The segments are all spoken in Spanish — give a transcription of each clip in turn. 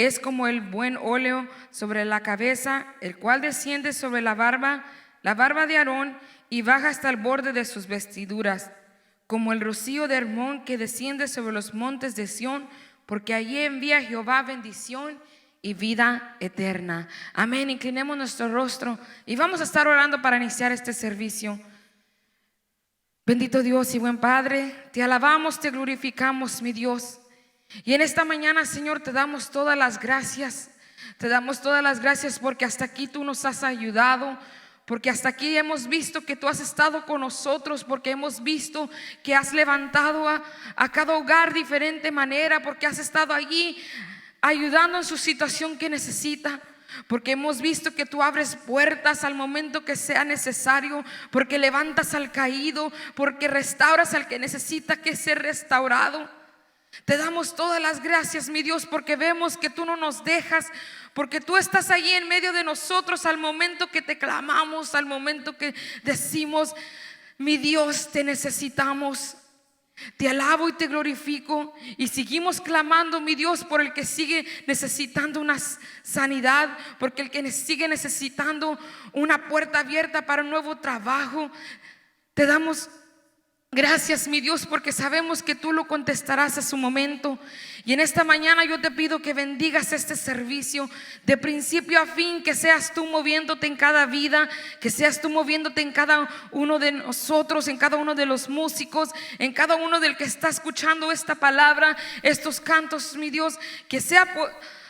es como el buen óleo sobre la cabeza, el cual desciende sobre la barba de Aarón, y baja hasta el borde de sus vestiduras, como el rocío de Hermón que desciende sobre los montes de Sión, porque allí envía Jehová bendición y vida eterna. Amén. Inclinemos nuestro rostro y vamos a estar orando para iniciar este servicio. Bendito Dios y buen Padre, te alabamos, te glorificamos, mi Dios. Y en esta mañana, Señor, te damos todas las gracias. Te damos todas las gracias porque hasta aquí tú nos has ayudado, porque hasta aquí hemos visto que tú has estado con nosotros, porque hemos visto que has levantado a cada hogar de diferente manera, porque has estado allí ayudando en su situación que necesita, porque hemos visto que tú abres puertas al momento que sea necesario, porque levantas al caído, porque restauras al que necesita que ser restaurado. Te damos todas las gracias, mi Dios, porque vemos que tú no nos dejas, porque tú estás allí en medio de nosotros al momento que te clamamos, al momento que decimos: mi Dios, te necesitamos. Te alabo y te glorifico, y seguimos clamando, mi Dios, por el que sigue necesitando una sanidad, porque el que sigue necesitando una puerta abierta para un nuevo trabajo. Te damos gracias, mi Dios, porque sabemos que tú lo contestarás a su momento. Y en esta mañana yo te pido que bendigas este servicio de principio a fin, que seas tú moviéndote en cada vida, que seas tú moviéndote en cada uno de nosotros, en cada uno de los músicos, en cada uno del que está escuchando esta palabra, estos cantos, mi Dios, que sea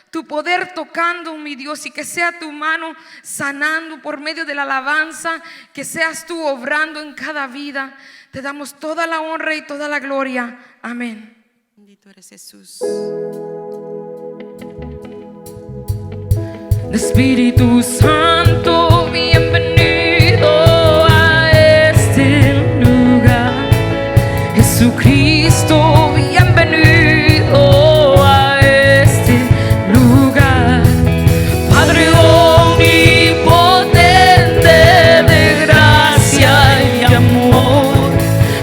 tu poder tocando, mi Dios, y que sea tu mano sanando por medio de la alabanza, que seas tú obrando en cada vida. Te damos toda la honra y toda la gloria. Amén. Bendito eres Jesús. Espíritu Santo, bienvenido a este lugar. Jesucristo, bienvenido a este lugar. Padre omnipotente de gracia y amor,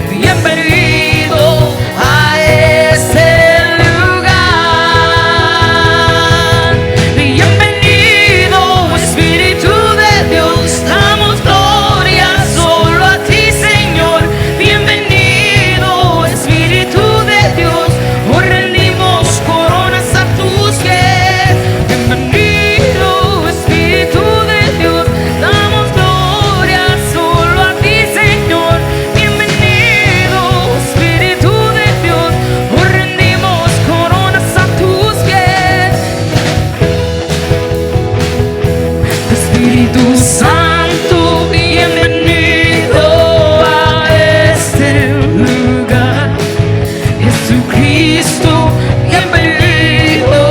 bienvenido a este lugar. Bienvenido, Espíritu de Dios, damos gloria solo a ti, Señor. Bienvenido, Espíritu de Dios, hoy rendimos coronas a tus pies. Bienvenido, Espíritu de Dios, damos gloria solo a ti, Señor. Bienvenido, Espíritu de Dios, hoy rendimos coronas a tus pies. Espíritu Santo, bienvenido a este lugar. Jesucristo, bienvenido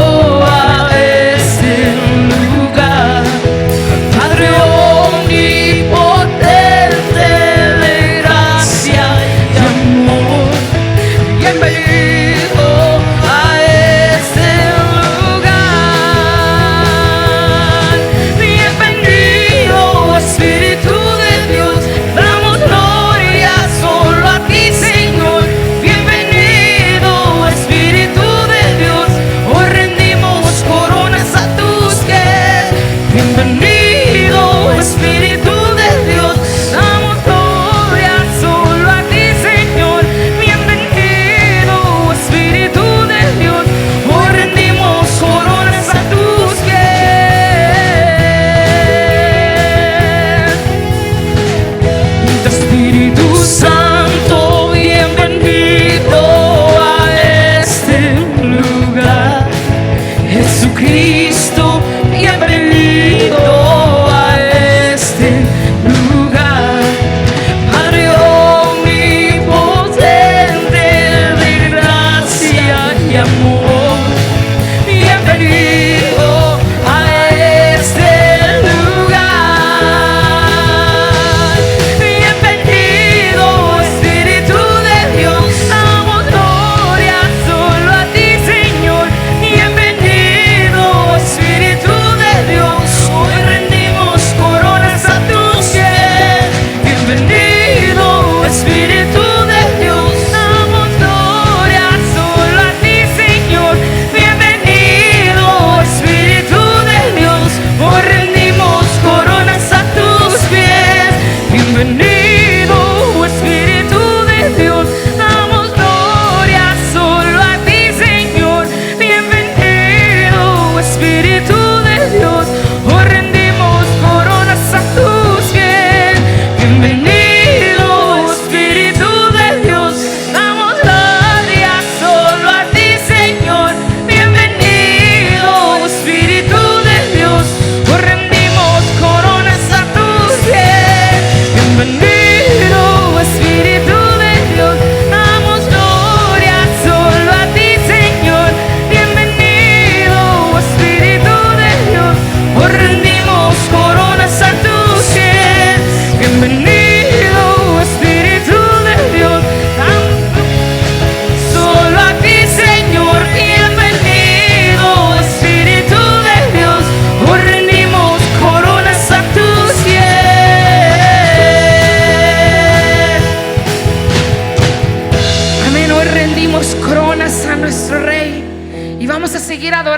a este lugar. Padre omnipotente de gracia y amor, bienvenido a este lugar. Bienvenido, Espíritu de Dios, damos gloria solo a ti, Señor. Bienvenido, Espíritu de Dios, hoy rendimos coronas a tus pies. Bienvenido, Espíritu de Dios, damos gloria solo a ti, Señor. Bienvenido, Espíritu de Dios, hoy rendimos coronas a tus pies. Espíritu Santo, bienvenido a este lugar. Jesucristo, bienvenido a este lugar. Padre omnipotente de gracia y amor, bienvenido a este lugar. Bienvenido, Espíritu de Dios, damos gloria solo a ti, Señor. Bienvenido,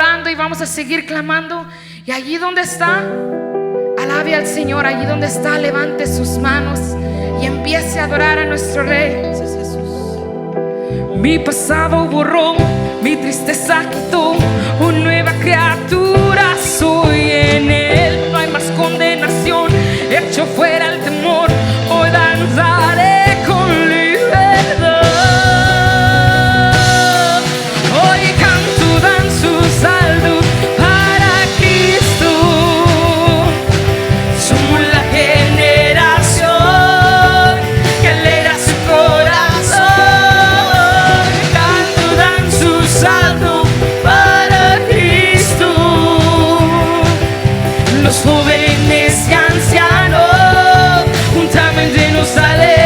alabando y vamos a seguir clamando. Y allí donde está, alabe al Señor. Allí donde está, levante sus manos y empiece a adorar a nuestro Rey. Gracias, Jesús. Mi pasado borró, mi tristeza quitó, una nueva criatura soy en Él. No hay más condenación, hecho fuera el temor, hoy danzaré con libertad. Hoy canto, danzo, salto para Cristo. Somos la generación que alegra su corazón. Canto, danzo, salto para Cristo. Los jóvenes y ancianos juntamente nos alegramos.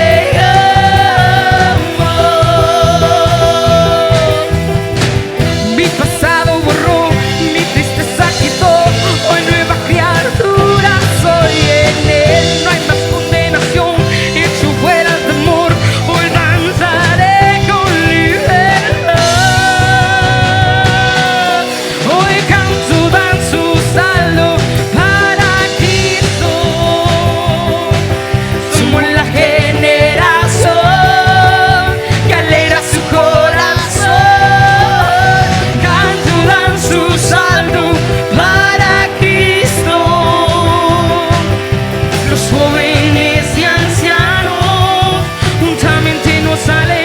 Mi pasado borró, mi tristeza quitó, hoy nueva criatura soy en Él. No hay más condenación, hecho fuera el temor, hoy danzaré con libertad. Hoy canto, danzo, salto para Cristo. Somos la generación que alegra su corazón. Canto, danzo, salto para Cristo. Los jóvenes y ancianos juntamente nos alegramos.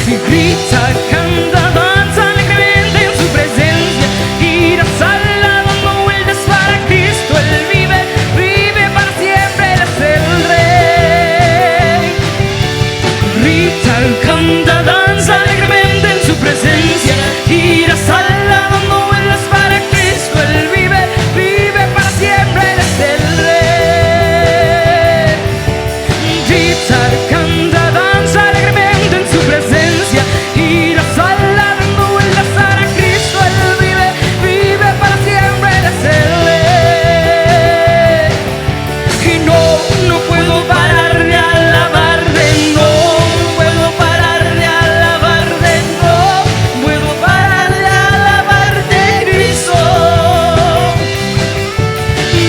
Y grita, canta, danza alegremente en su presencia. Giras al lado, dando vueltas para Cristo. Él vive, vive para siempre, Él es el Rey. Grita, canta, danza alegremente en su presencia. Giras al lado, dando vueltas para Cristo. Él vive, vive para siempre, Él es el Rey. Grita, canta, danza alegremente en su presencia. Giras al lado, dando vueltas para Cristo. Él vive, vive para siempre, Él es el Rey. Y no puedo parar de alabarte, no puedo parar de alabarte, no puedo parar de alabarte, Cristo.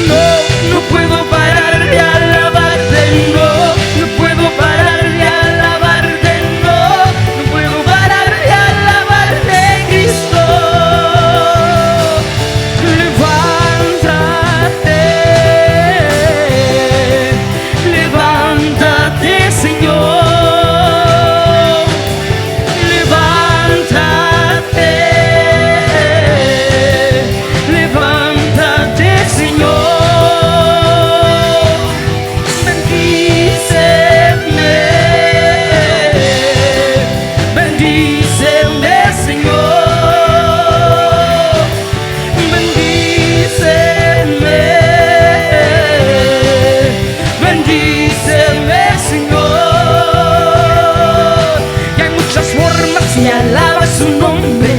No puedo parar de alabarte, no puedo parar de alabarte, no puedo parar de alabarte, Cristo. Levántate, Señor. Levántate, levántate, Señor. Bendíceme, bendíceme, Señor. Bendíceme, bendíceme, Señor. Y hay muchas formas de alabar su nombre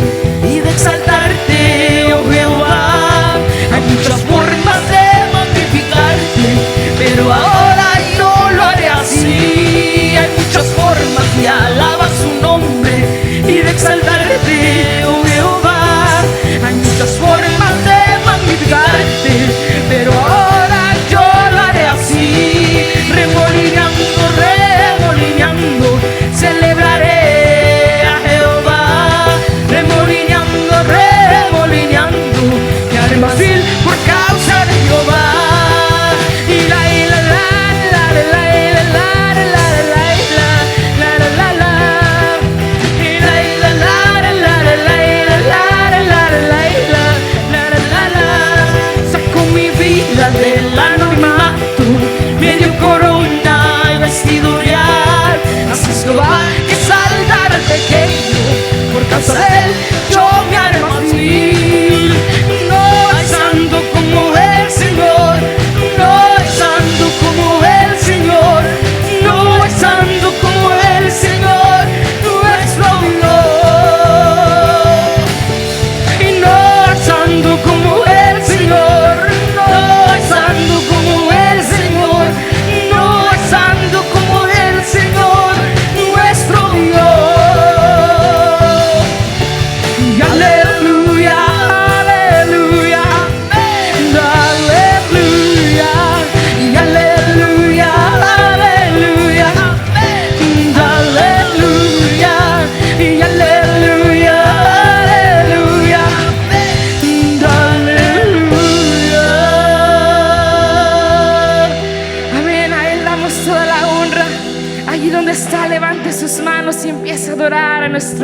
y de exaltarte, oh Jehová. Hay muchas formas de magnificarte, pero ahora yo lo haré así. Hay muchas formas de alabar su nombre y de exaltarte, oh Jehová. Hay muchas formas de magnificarte, pero ahora yo lo haré así. Remolineando, remolineando, celebraré a Jehová. Remolineando,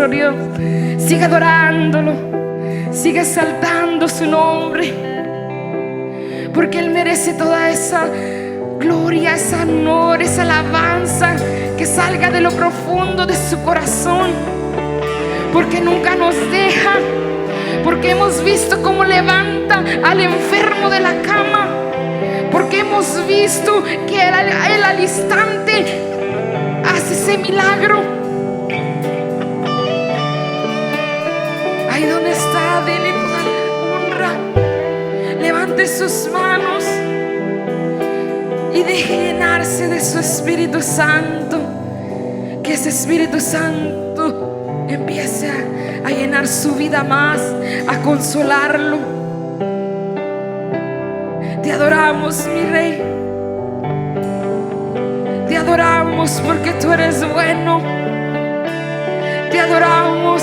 nuestro Dios. Sigue adorándolo, sigue exaltando su nombre, porque Él merece toda esa gloria, ese honor, esa alabanza que salga de lo profundo de su corazón, porque nunca nos deja, porque hemos visto cómo levanta al enfermo de la cama, porque hemos visto que Él al instante hace ese milagro. Ahí donde está, dele toda la honra. Levante sus manos y deje llenarse de su Espíritu Santo. Que ese Espíritu Santo empiece a llenar su vida más, a consolarlo. Te adoramos, mi Rey. Te adoramos porque tú eres bueno. Te adoramos.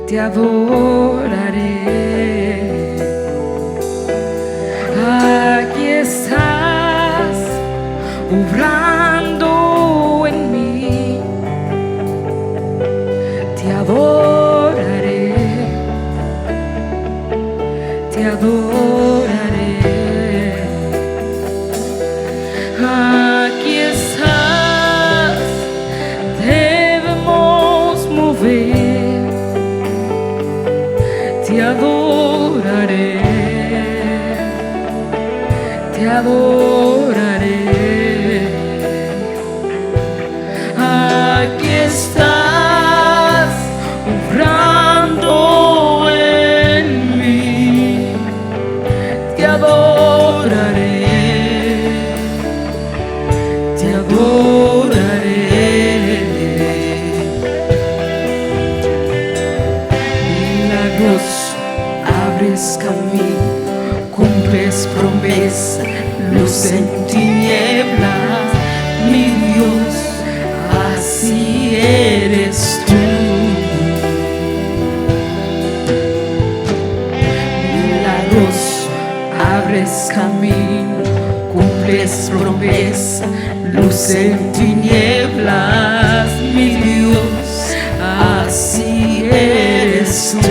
Te adoraré. Aquí estás obrando en mí. Te adoraré. Te adoraré. Aquí estás. Debemos mover. Te adoraré, te adoraré. Aquí estás obrando en mí. Te adoraré, te adoraré. Abres camino, cumples promesa, luz en tinieblas, mi Dios, así eres tú. Milagroso, abres camino, cumples promesa, luz en tinieblas, mi Dios, así eres tú.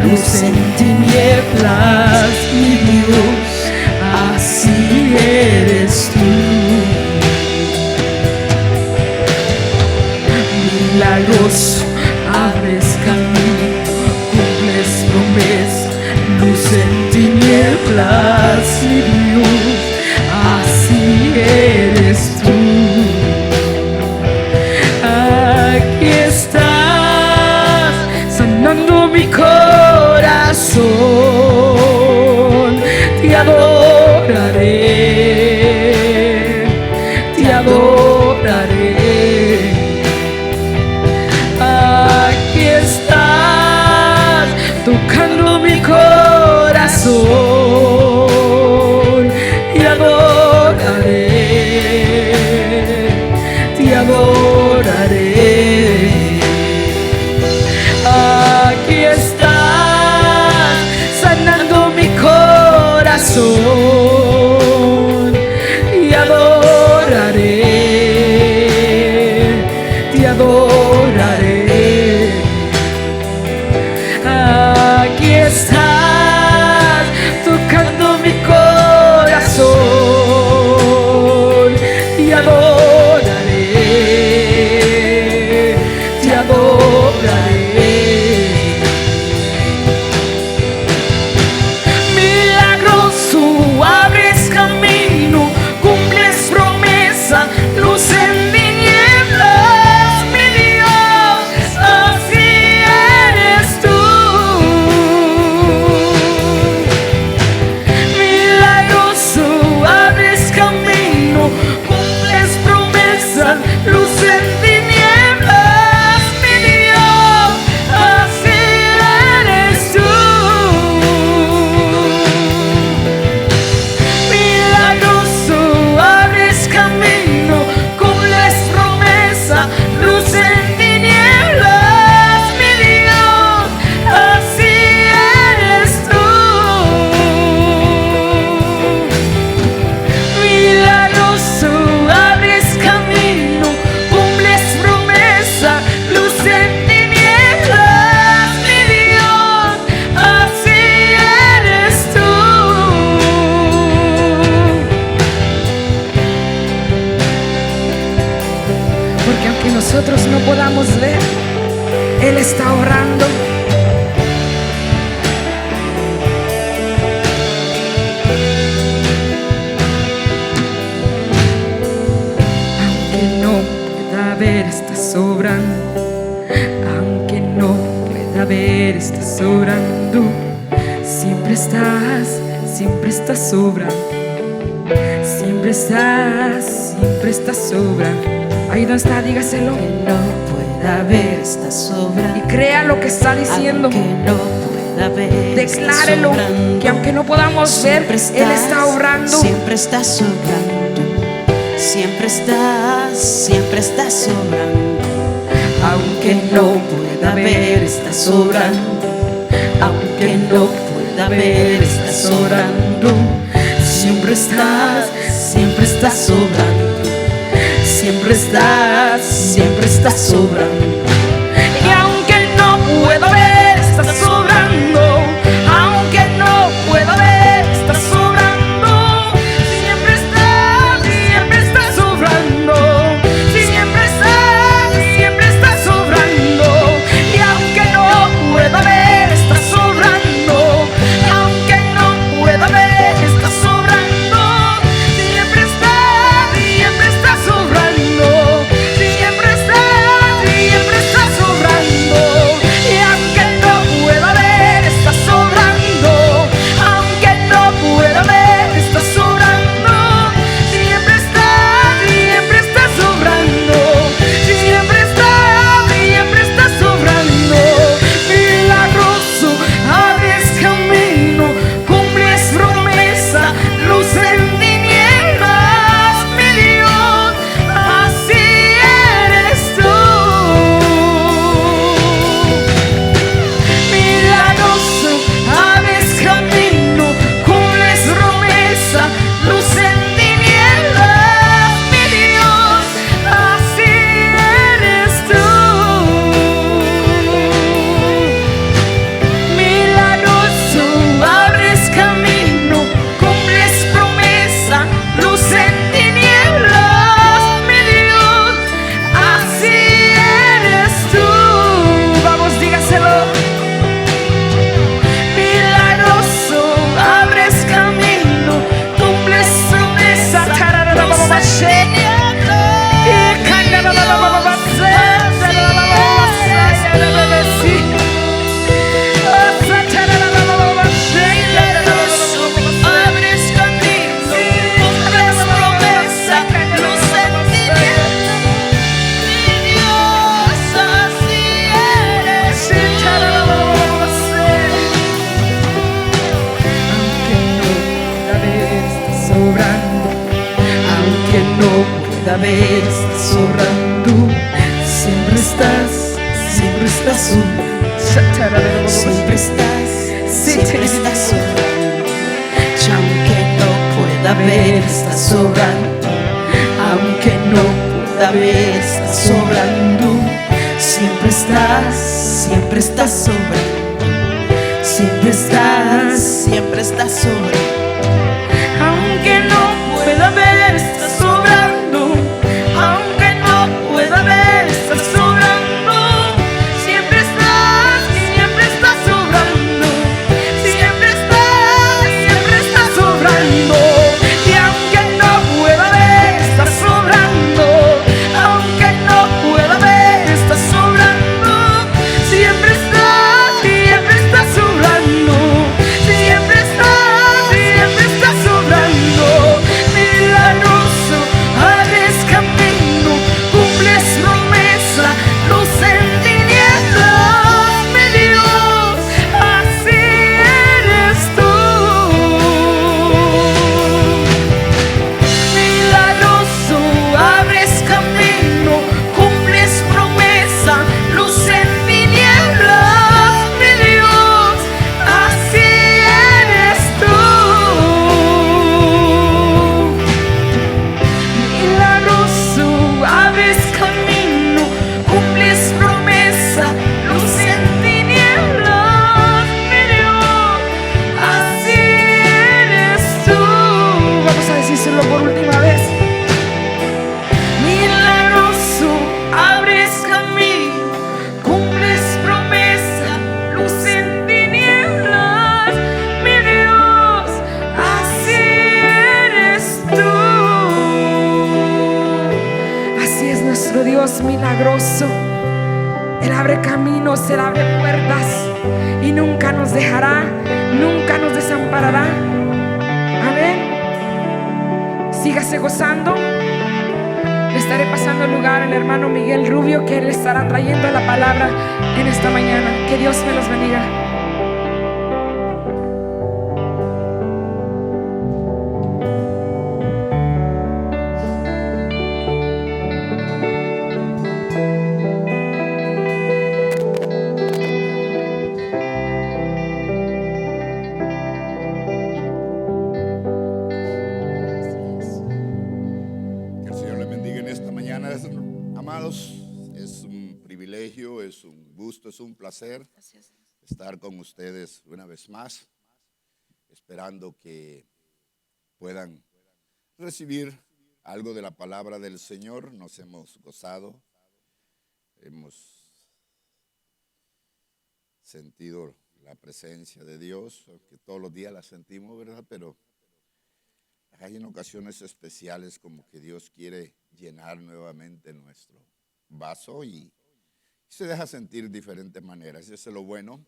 Luz en tinieblas, mi Dios, así eres tú. Milagroso, abres camino, cumples promesa, luz en tinieblas, mi Dios, así eres tú. Aquí estás, sanando mi corazón, te adoraré, te adoraré. adoraré. Aquí estás tocando mi corazón y adoraré, te adoraré. Milagroso, abres camino, cumples promesa, luz en tinieblas, mi Dios, así eres tú. Milagroso, abres camino, cumples promesa, luz en tinieblas, mi Dios, así eres tú. Milagroso, abres camino, cumples promesa, luz en tinieblas, mi Dios, así eres tú. Milagroso, abres camino, cumples promesa, luz en tinieblas, mi Dios, así eres tú. Porque aunque nosotros no podamos ver, Él está obrando. Aunque no pueda ver, estás obrando. Aunque no pueda ver, estás obrando. Siempre estás obrando. Siempre estás obrando. Ahí donde está, dígaselo. No pueda ver, está sobrando. Y crea lo que está diciendo. Aunque no pueda ver, Declárelo, está sobrando. que aunque no podamos ver, Siempre Él está obrando. Siempre estás sobrando. Siempre estás sobrando. Aunque no pueda ver, estás sobrando. Aunque no pueda ver, estás sobrando. Siempre estás sobrando. Siempre estás sobrando. Y aunque no pueda ver, estás sobrando. Aunque no pueda ver, estás sobrando. Siempre estás sobrando. Siempre estás sobrando. Y aunque no pueda ver, estás sobrando. Aunque no pueda ver, estás sobrando. Siempre estás sobrando. Siempre estás sobrando. Y aunque no pueda ver, estás sobrando. Aunque no pueda ver, estás sobrando. Siempre estás sobrando. Siempre estás sobrando. Milagroso, abres camino, cumples promesa, luz en tinieblas, mi Dios, así eres tú. Milagroso, abres camino, cumples promesa, luz en tinieblas, mi Dios, así eres tú. Milagroso, abres camino, cumples promesa, luz en tinieblas, mi Dios, así eres tú. Vamos, dígaselo. Milagroso, abres camino, cumples promesa, luz en abres camino, cumples promesa, luz en tinieblas, mi Dios, así eres tú. Aunque no pueda ver, estás sobrando. Siempre estás sobrando. Siempre estás sobrando. Y aunque no pueda ver, estás sobrando. Aunque no pueda ver, estás sobrando. siempre estás sobrando, siempre estás sobrando. Aunque no pueda ver, estás sobrando. Aunque no pueda ver, estás sobrando. Siempre estás sobrando. Siempre estás sobrando. Y aunque no pueda ver, estás sobrando. Aunque no pueda ver, estás sobrando. Siempre estás sobrando. Siempre estás sobrando. Milagroso, abres camino, cumples promesa, luz en tinieblas, mi Dios, así eres tú. Milagroso, abres camino, cumples promesa, luz en tinieblas, mi Dios, así eres tú. Milagroso, abres camino, cumples promesa, luz en tinieblas, mi Dios, así eres tú. Vamos a decírselo por última vez. Milagroso, abres camino, cumples promesa, luz en tinieblas, mi Dios, así eres tú. Así es nuestro Dios milagroso. Él abre caminos, Él abre puertas y nunca nos dejará, nunca nos desamparará. Amén. Sígase gozando. Le estaré pasando el lugar al hermano Miguel Rubio, que él estará trayendo la palabra en esta mañana. Que Dios me los bendiga. Que el Señor les bendiga en esta mañana, amados. Es un privilegio, es un gusto, es un placer estar con ustedes una vez más, esperando que puedan recibir algo de la palabra del Señor. Nos hemos gozado, hemos sentido la presencia de Dios, que todos los días la sentimos, ¿verdad? Pero hay en ocasiones especiales como que Dios quiere llenar nuevamente nuestro vaso y se deja sentir de diferentes maneras. Eso es lo bueno.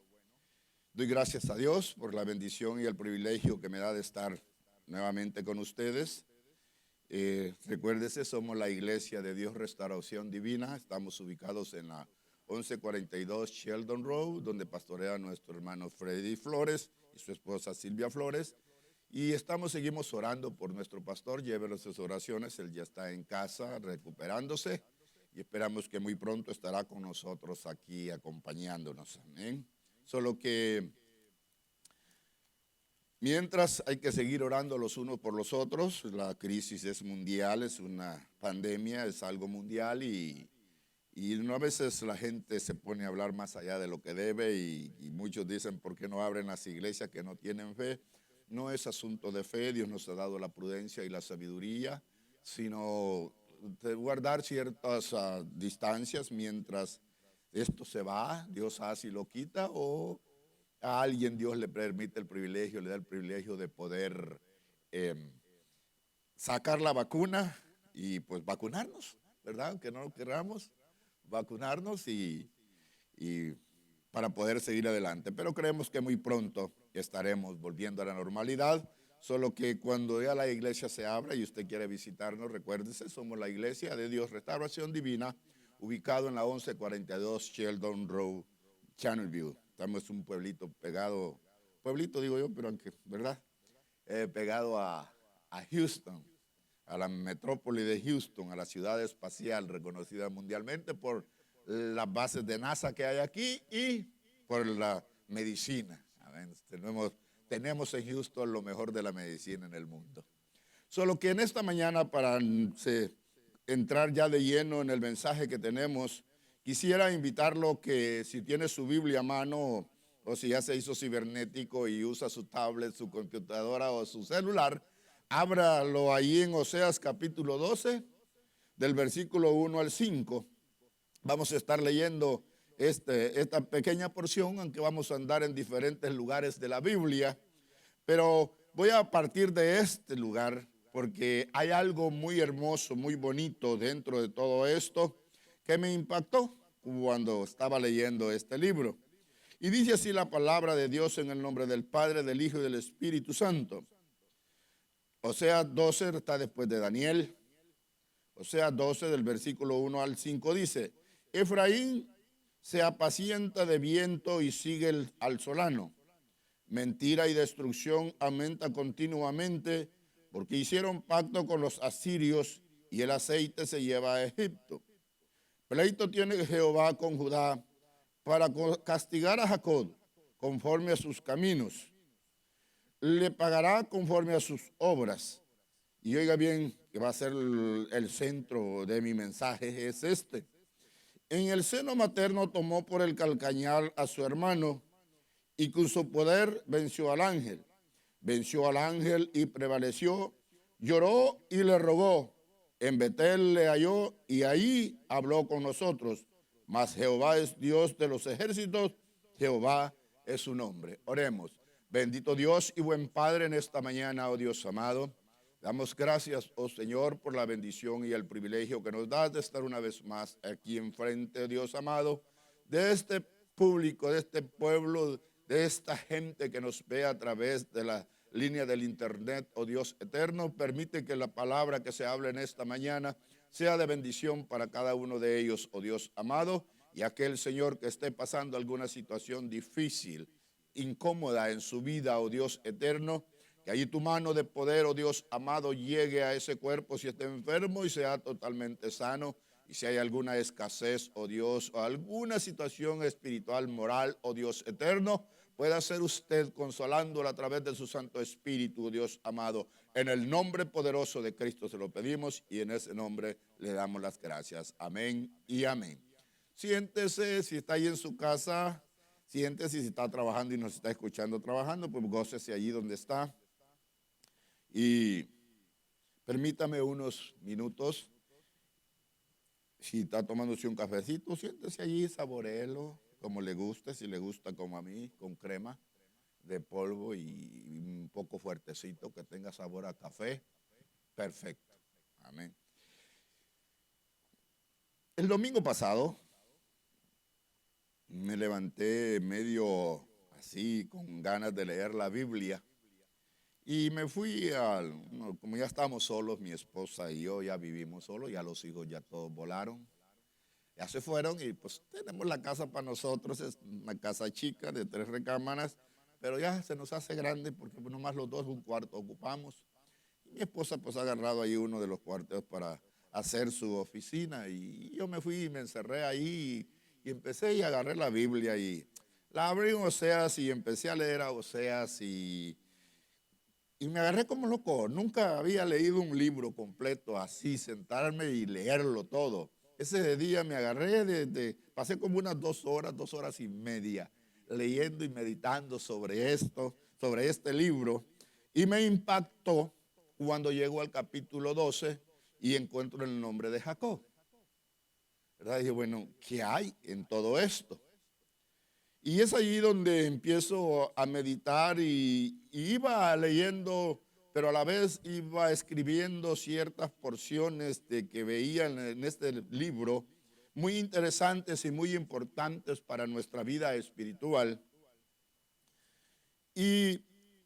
Doy gracias a Dios por la bendición y el privilegio que me da de estar nuevamente con ustedes. Recuérdese, somos la Iglesia de Dios Restauración Divina. Estamos ubicados en la 1142 Sheldon Road, donde pastorea nuestro hermano Freddy Flores y su esposa Silvia Flores. Y seguimos orando por nuestro pastor. Llévenos sus oraciones. Él ya está en casa recuperándose y esperamos que muy pronto estará con nosotros aquí acompañándonos. Amén. Solo que mientras hay que seguir orando los unos por los otros. La crisis es mundial, es una pandemia, es algo mundial y a veces la gente se pone a hablar más allá de lo que debe y muchos dicen, ¿por qué no abren las iglesias que no tienen fe? No es asunto de fe. Dios nos ha dado la prudencia y la sabiduría, sino de guardar ciertas distancias mientras esto se va. Dios hace y lo quita, o a alguien Dios le permite el privilegio, le da el privilegio de poder sacar la vacuna y pues vacunarnos, ¿verdad? Aunque no lo queramos, vacunarnos y para poder seguir adelante. Pero creemos que muy pronto estaremos volviendo a la normalidad. Solo que cuando ya la iglesia se abra y usted quiere visitarnos, recuérdese, somos la Iglesia de Dios Restauración Divina, ubicado en la 1142 Sheldon Road, Channelview. Estamos en un pueblito pegado, pueblito digo yo, pero aunque, ¿verdad? Pegado a Houston, a la metrópoli de Houston, a la ciudad espacial reconocida mundialmente por las bases de NASA que hay aquí y por la medicina. Tenemos en Houston lo mejor de la medicina en el mundo. Solo que en esta mañana, para entrar ya de lleno en el mensaje que tenemos, Quisiera invitarlo que si tiene su Biblia a mano o si ya se hizo cibernético y usa su tablet, su computadora o su celular, ábralo ahí en Oseas capítulo 12, del versículo 1 al 5. Vamos a estar leyendo esta pequeña porción, aunque vamos a andar en diferentes lugares de la Biblia, pero voy a partir de este lugar porque hay algo muy hermoso, muy bonito dentro de todo esto que me impactó cuando estaba leyendo este libro. Y dice así la palabra de Dios en el nombre del Padre, del Hijo y del Espíritu Santo. Oseas 12 está después de Daniel. Oseas 12 del versículo 1 al 5 dice: Efraín se apacienta de viento y sigue al solano. Mentira y destrucción aumenta continuamente, porque hicieron pacto con los asirios y el aceite se lleva a Egipto. Pleito tiene Jehová con Judá para castigar a Jacob conforme a sus caminos. Le pagará conforme a sus obras. Y oiga bien, que va a ser el centro de mi mensaje, es este. En el seno materno tomó por el calcañar a su hermano y con su poder venció al ángel. Venció al ángel y prevaleció, lloró y le rogó. En Betel le halló y ahí habló con nosotros. Mas Jehová es Dios de los ejércitos, Jehová es su nombre. Oremos. Bendito Dios y buen Padre, en esta mañana, oh Dios amado, damos gracias, oh Señor, por la bendición y el privilegio que nos das de estar una vez más aquí enfrente, Dios amado, de este público, de este pueblo, de esta gente que nos ve a través de la línea del internet, oh Dios eterno. Permite que la palabra que se hable en esta mañana sea de bendición para cada uno de ellos, oh Dios amado, y aquel Señor que esté pasando alguna situación difícil, incómoda en su vida, oh Dios eterno, que allí tu mano de poder, oh Dios amado, llegue a ese cuerpo si está enfermo y sea totalmente sano. Y si hay alguna escasez, oh Dios, o alguna situación espiritual, moral, oh Dios eterno, pueda ser usted consolándola a través de su Santo Espíritu, Dios amado. En el nombre poderoso de Cristo se lo pedimos y en ese nombre le damos las gracias. Amén y amén. Siéntese, si está ahí en su casa, siéntese, si está trabajando y nos está escuchando trabajando, pues gócese allí donde está. Y permítame unos minutos. Si está tomándose un cafecito, siéntese allí, saboreelo como le guste, si le gusta como a mí, con crema de polvo y un poco fuertecito, que tenga sabor a café, perfecto. Amén. El domingo pasado me levanté medio así, con ganas de leer la Biblia, y me fui como ya estábamos solos, mi esposa y yo ya vivimos solos, ya los hijos ya todos volaron. Ya se fueron y pues tenemos la casa para nosotros, es una casa chica de 3 recámaras, pero ya se nos hace grande porque nomás los dos un cuarto ocupamos. Y mi esposa pues ha agarrado ahí uno de los cuartos para hacer su oficina y yo me fui y me encerré ahí y empecé y agarré la Biblia y la abrí en Oseas y empecé a leer a Oseas y me agarré como loco. Nunca había leído un libro completo así, sentarme y leerlo todo. Ese día me agarré, pasé como unas 2 horas y media, leyendo y meditando sobre esto, sobre este libro, y me impactó cuando llego al capítulo 12 y encuentro el nombre de Jacob. ¿Verdad? Y dije, bueno, ¿qué hay en todo esto? Y es allí donde empiezo a meditar y iba leyendo, pero a la vez iba escribiendo ciertas porciones de que veía en este libro, muy interesantes y muy importantes para nuestra vida espiritual.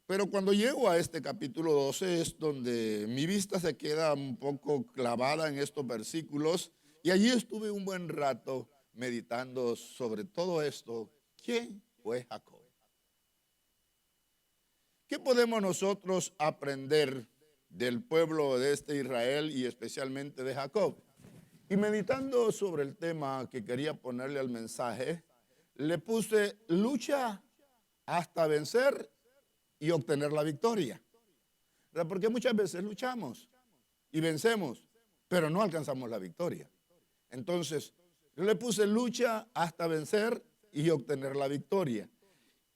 Pero cuando llego a este capítulo 12 es donde mi vista se queda un poco clavada en estos versículos y allí estuve un buen rato meditando sobre todo esto. ¿Quién fue Jacob? ¿Qué podemos nosotros aprender del pueblo de este Israel y especialmente de Jacob? Y meditando sobre el tema que quería ponerle al mensaje, le puse lucha hasta vencer y obtener la victoria. Porque muchas veces luchamos y vencemos, pero no alcanzamos la victoria. Entonces, Yo le puse lucha hasta vencer y obtener la victoria.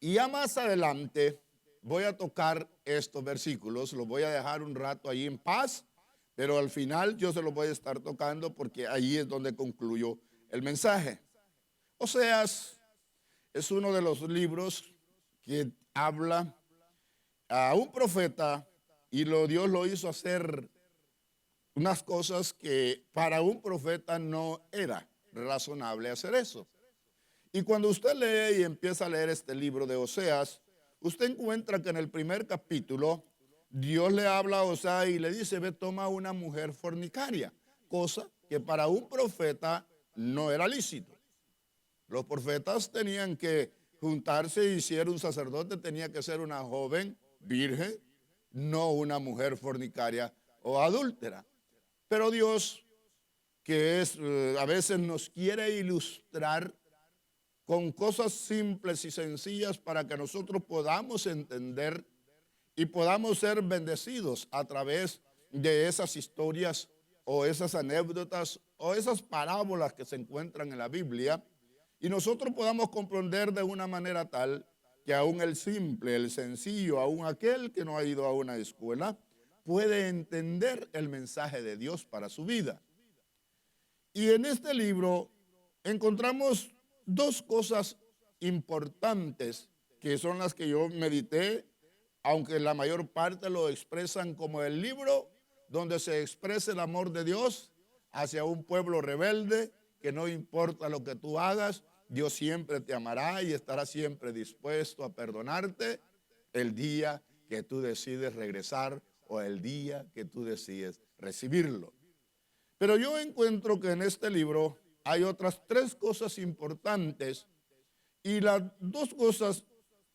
Y ya más adelante voy a tocar estos versículos, los voy a dejar un rato ahí en paz, pero al final yo se los voy a estar tocando porque ahí es donde concluyo el mensaje. Oseas es uno de los libros que habla a un profeta y Dios lo hizo hacer unas cosas que para un profeta no era razonable hacer eso. Y cuando usted lee y empieza a leer este libro de Oseas, usted encuentra que en el primer capítulo Dios le habla a Oseas y le dice, ve, toma una mujer fornicaria, cosa que para un profeta no era lícito. Los profetas tenían que juntarse y si era un sacerdote tenía que ser una joven virgen, no una mujer fornicaria o adúltera. Pero Dios, que es a veces nos quiere ilustrar con cosas simples y sencillas para que nosotros podamos entender y podamos ser bendecidos a través de esas historias o esas anécdotas o esas parábolas que se encuentran en la Biblia y nosotros podamos comprender de una manera tal que aún el simple, el sencillo, aún aquel que no ha ido a una escuela, puede entender el mensaje de Dios para su vida. Y en este libro encontramos dos cosas importantes que son las que yo medité, aunque la mayor parte lo expresan como el libro donde se expresa el amor de Dios hacia un pueblo rebelde, que no importa lo que tú hagas, Dios siempre te amará y estará siempre dispuesto a perdonarte el día que tú decides regresar o el día que tú decides recibirlo. Pero yo encuentro que en este libro hay otras tres cosas importantes y las dos cosas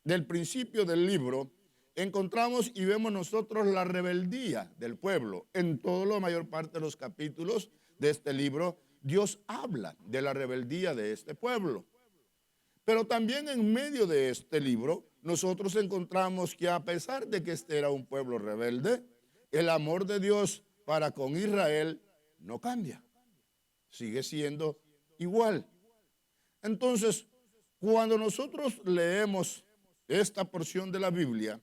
del principio del libro encontramos y vemos nosotros la rebeldía del pueblo. En toda la mayor parte de los capítulos de este libro, Dios habla de la rebeldía de este pueblo. Pero también en medio de este libro, nosotros encontramos que a pesar de que este era un pueblo rebelde, el amor de Dios para con Israel no cambia. Sigue siendo igual. Entonces, cuando nosotros leemos esta porción de la Biblia,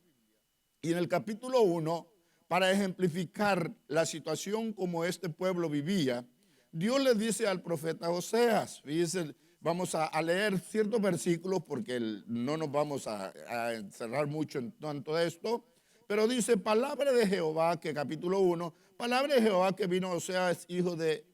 y en el capítulo 1, para ejemplificar la situación como este pueblo vivía, Dios le dice al profeta Oseas, fíjense, vamos a leer ciertos versículos porque no nos vamos a encerrar mucho en tanto esto, pero dice, palabra de Jehová, que capítulo 1, palabra de Jehová que vino a Oseas, hijo de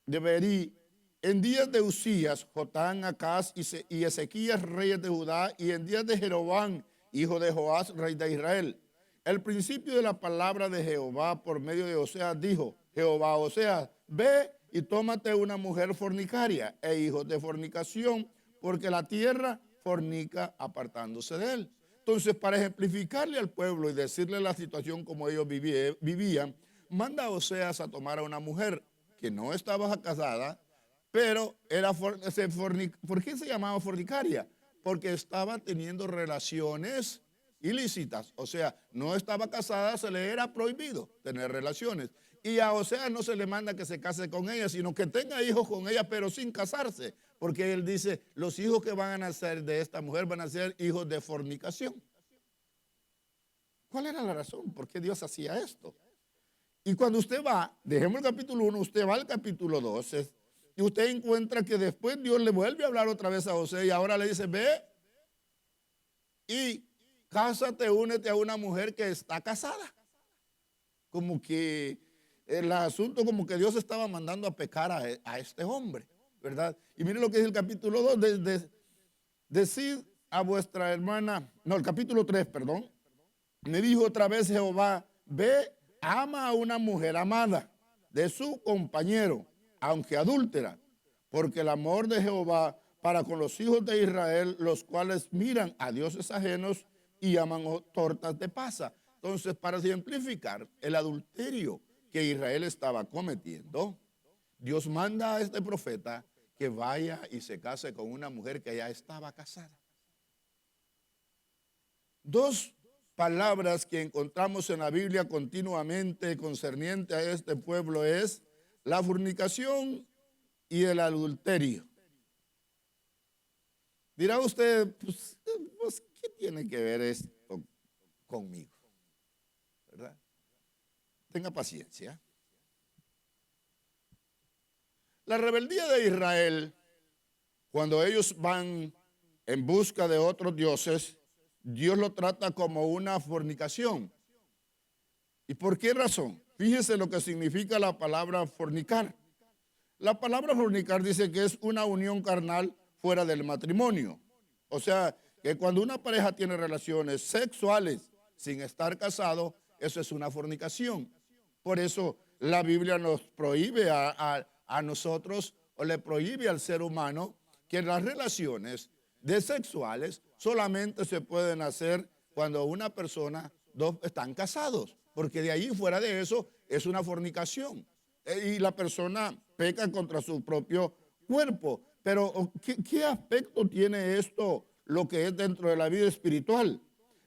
Berí, en días de Usías, Jotán, Acaz y Ezequías, reyes de Judá, y en días de Jeroboam, hijo de Joás, rey de Israel. El principio de la palabra de Jehová por medio de Oseas dijo, Jehová, Oseas, ve y tómate una mujer fornicaria e hijos de fornicación, porque la tierra fornica apartándose de él. Entonces, para ejemplificarle al pueblo y decirle la situación como ellos vivían, manda a Oseas a tomar a una mujer que no estaba casada, pero era ¿por qué se llamaba fornicaria? Porque estaba teniendo relaciones ilícitas, o sea, no estaba casada, se le era prohibido tener relaciones. Y a Oseas no se le manda que se case con ella, sino que tenga hijos con ella, pero sin casarse, porque él dice, los hijos que van a nacer de esta mujer van a ser hijos de fornicación. ¿Cuál era la razón? ¿Por qué Dios hacía esto? Y cuando usted va, dejemos el capítulo 1, usted va al capítulo 12, y usted encuentra que después Dios le vuelve a hablar otra vez a Oseas y ahora le dice, ve y cásate, únete a una mujer que está casada. Como que el asunto, como que Dios estaba mandando a pecar a este hombre, ¿verdad? Y miren lo que dice el capítulo 2, decid a vuestra hermana, no, el capítulo 3, perdón. Me dijo otra vez Jehová, ve, ama a una mujer amada de su compañero, aunque adúltera, porque el amor de Jehová para con los hijos de Israel, los cuales miran a dioses ajenos y aman tortas de pasa. Entonces, para ejemplificar el adulterio que Israel estaba cometiendo, Dios manda a este profeta que vaya y se case con una mujer que ya estaba casada. Dos palabras que encontramos en la Biblia continuamente concerniente a este pueblo es la fornicación y el adulterio. Dirá usted, pues, ¿qué tiene que ver esto conmigo? ¿Verdad? Tenga paciencia. La rebeldía de Israel, cuando ellos van en busca de otros dioses, Dios lo trata como una fornicación. ¿Y por qué razón? Fíjese lo que significa la palabra fornicar. La palabra fornicar dice que es una unión carnal fuera del matrimonio. O sea, que cuando una pareja tiene relaciones sexuales sin estar casado, eso es una fornicación. Por eso la Biblia nos prohíbe a nosotros, o le prohíbe al ser humano, que las relaciones sexuales solamente se pueden hacer cuando una persona, dos están casados, porque de ahí fuera de eso es una fornicación. Y la persona peca contra su propio cuerpo. Pero ¿qué aspecto tiene esto, lo que es dentro de la vida espiritual?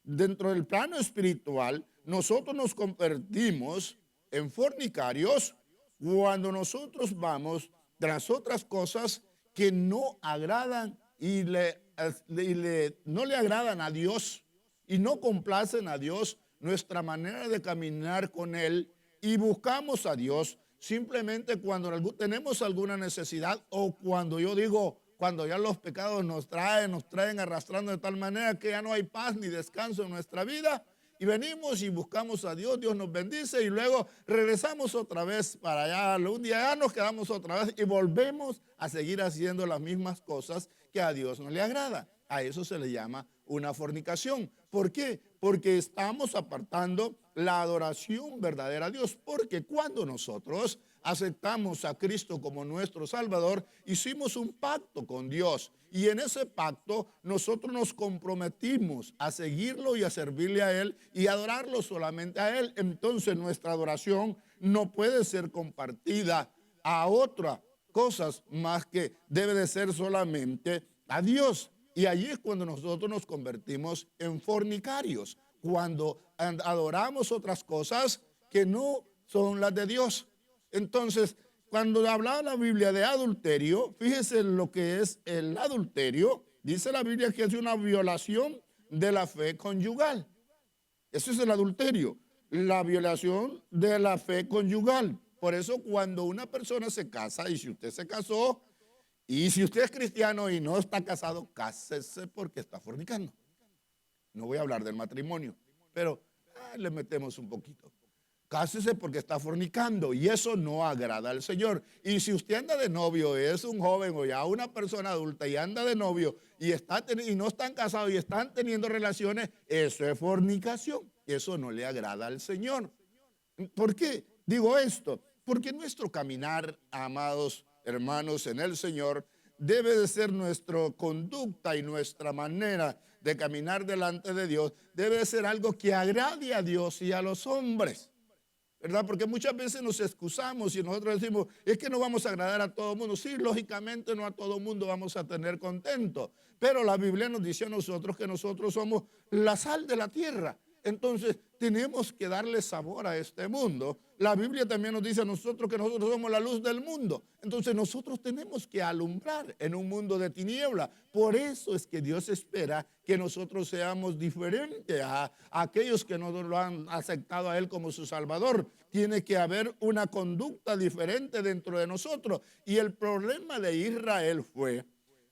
Dentro del plano espiritual, nosotros nos convertimos en fornicarios cuando nosotros vamos tras otras cosas que no agradan y no le agradan a Dios y no complacen a Dios, nuestra manera de caminar con Él, y buscamos a Dios simplemente cuando tenemos alguna necesidad, o cuando yo digo, cuando ya los pecados nos traen arrastrando de tal manera que ya no hay paz ni descanso en nuestra vida, y venimos y buscamos a Dios, Dios nos bendice, y luego regresamos otra vez para allá, un día ya nos quedamos otra vez y volvemos a seguir haciendo las mismas cosas que a Dios no le agrada. A eso se le llama una fornicación. ¿Por qué? Porque estamos apartando la adoración verdadera a Dios. Porque cuando nosotros aceptamos a Cristo como nuestro Salvador, hicimos un pacto con Dios. Y en ese pacto nosotros nos comprometimos a seguirlo y a servirle a Él y adorarlo solamente a Él. Entonces nuestra adoración no puede ser compartida a otras cosas más que debe de ser solamente a Dios. Y allí es cuando nosotros nos convertimos en fornicarios, cuando adoramos otras cosas que no son las de Dios. Entonces, cuando hablaba la Biblia de adulterio, fíjese lo que es el adulterio. Dice la Biblia que es una violación de la fe conyugal. Eso es el adulterio, la violación de la fe conyugal. Por eso cuando una persona se casa, y si usted se casó, y si usted es cristiano y no está casado, cásese porque está fornicando. No voy a hablar del matrimonio, pero le metemos un poquito. Cásese porque está fornicando y eso no agrada al Señor. Y si usted anda de novio, es un joven o ya una persona adulta y anda de novio y no están casados y están teniendo relaciones, eso es fornicación. Eso no le agrada al Señor. ¿Por qué digo esto? Porque nuestro caminar, amados hermanos en el Señor, debe de ser nuestra conducta y nuestra manera de caminar delante de Dios, debe de ser algo que agrade a Dios y a los hombres, ¿verdad? Porque muchas veces nos excusamos y nosotros decimos, es que no vamos a agradar a todo el mundo. Sí, lógicamente no a todo el mundo vamos a tener contento, pero la Biblia nos dice a nosotros que nosotros somos la sal de la tierra. Entonces tenemos que darle sabor a este mundo. La Biblia también nos dice a nosotros que nosotros somos la luz del mundo. Entonces nosotros tenemos que alumbrar en un mundo de tiniebla. Por eso es que Dios espera que nosotros seamos diferentes a aquellos que no lo han aceptado a Él como su Salvador. Tiene que haber una conducta diferente dentro de nosotros. Y el problema de Israel fue,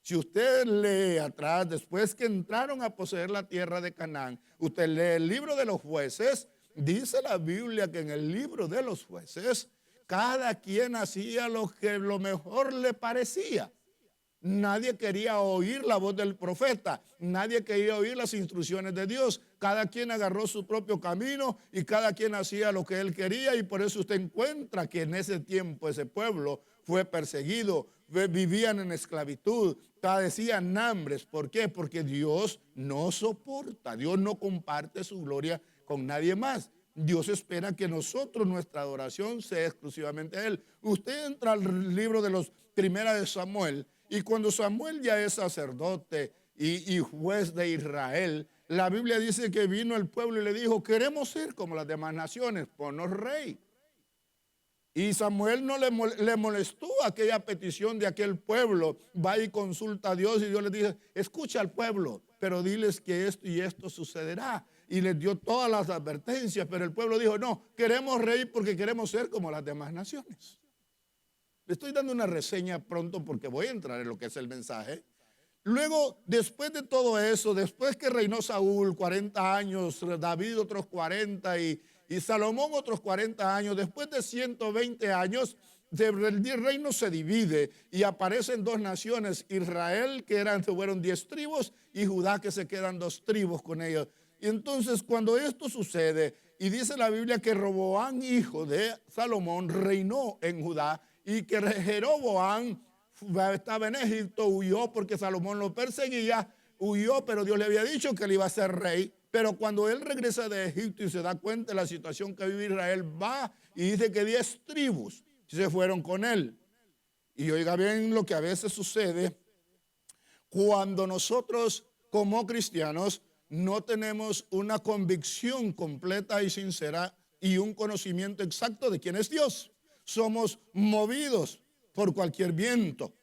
si usted lee atrás, después que entraron a poseer la tierra de Canaán, usted lee el libro de los jueces, dice la Biblia que en el libro de los jueces, cada quien hacía lo mejor le parecía. Nadie quería oír la voz del profeta, nadie quería oír las instrucciones de Dios. Cada quien agarró su propio camino y cada quien hacía lo que él quería, y por eso usted encuentra que en ese tiempo ese pueblo fue perseguido, vivían en esclavitud, padecían hambres. ¿Por qué? Porque Dios no soporta, Dios no comparte su gloria con nadie más. Dios espera que nosotros, nuestra adoración sea exclusivamente a Él. Usted entra al libro de los Primera de Samuel, y cuando Samuel ya es sacerdote y juez de Israel, la Biblia dice que vino el pueblo y le dijo, queremos ser como las demás naciones, ponnos rey. Y Samuel no le molestó aquella petición de aquel pueblo. Va y consulta a Dios y Dios le dice, escucha al pueblo, pero diles que esto y esto sucederá. Y les dio todas las advertencias, pero el pueblo dijo, no, queremos rey porque queremos ser como las demás naciones. Le estoy dando una reseña pronto porque voy a entrar en lo que es el mensaje. Luego, después de todo eso, después que reinó Saúl 40 años, David otros 40 y Salomón otros 40 años, después de 120 años, el reino se divide y aparecen dos naciones, Israel, que fueron 10 tribus, y Judá, que se quedan 2 tribus con ellos. Y entonces, cuando esto sucede, y dice la Biblia que Roboam, hijo de Salomón, reinó en Judá, y que Jeroboam estaba en Egipto, huyó porque Salomón lo perseguía, huyó, pero Dios le había dicho que él iba a ser rey. Pero cuando él regresa de Egipto y se da cuenta de la situación que vive Israel, va y dice que 10 tribus se fueron con él. Y oiga bien lo que a veces sucede cuando nosotros como cristianos no tenemos una convicción completa y sincera y un conocimiento exacto de quién es Dios. Somos movidos por cualquier viento.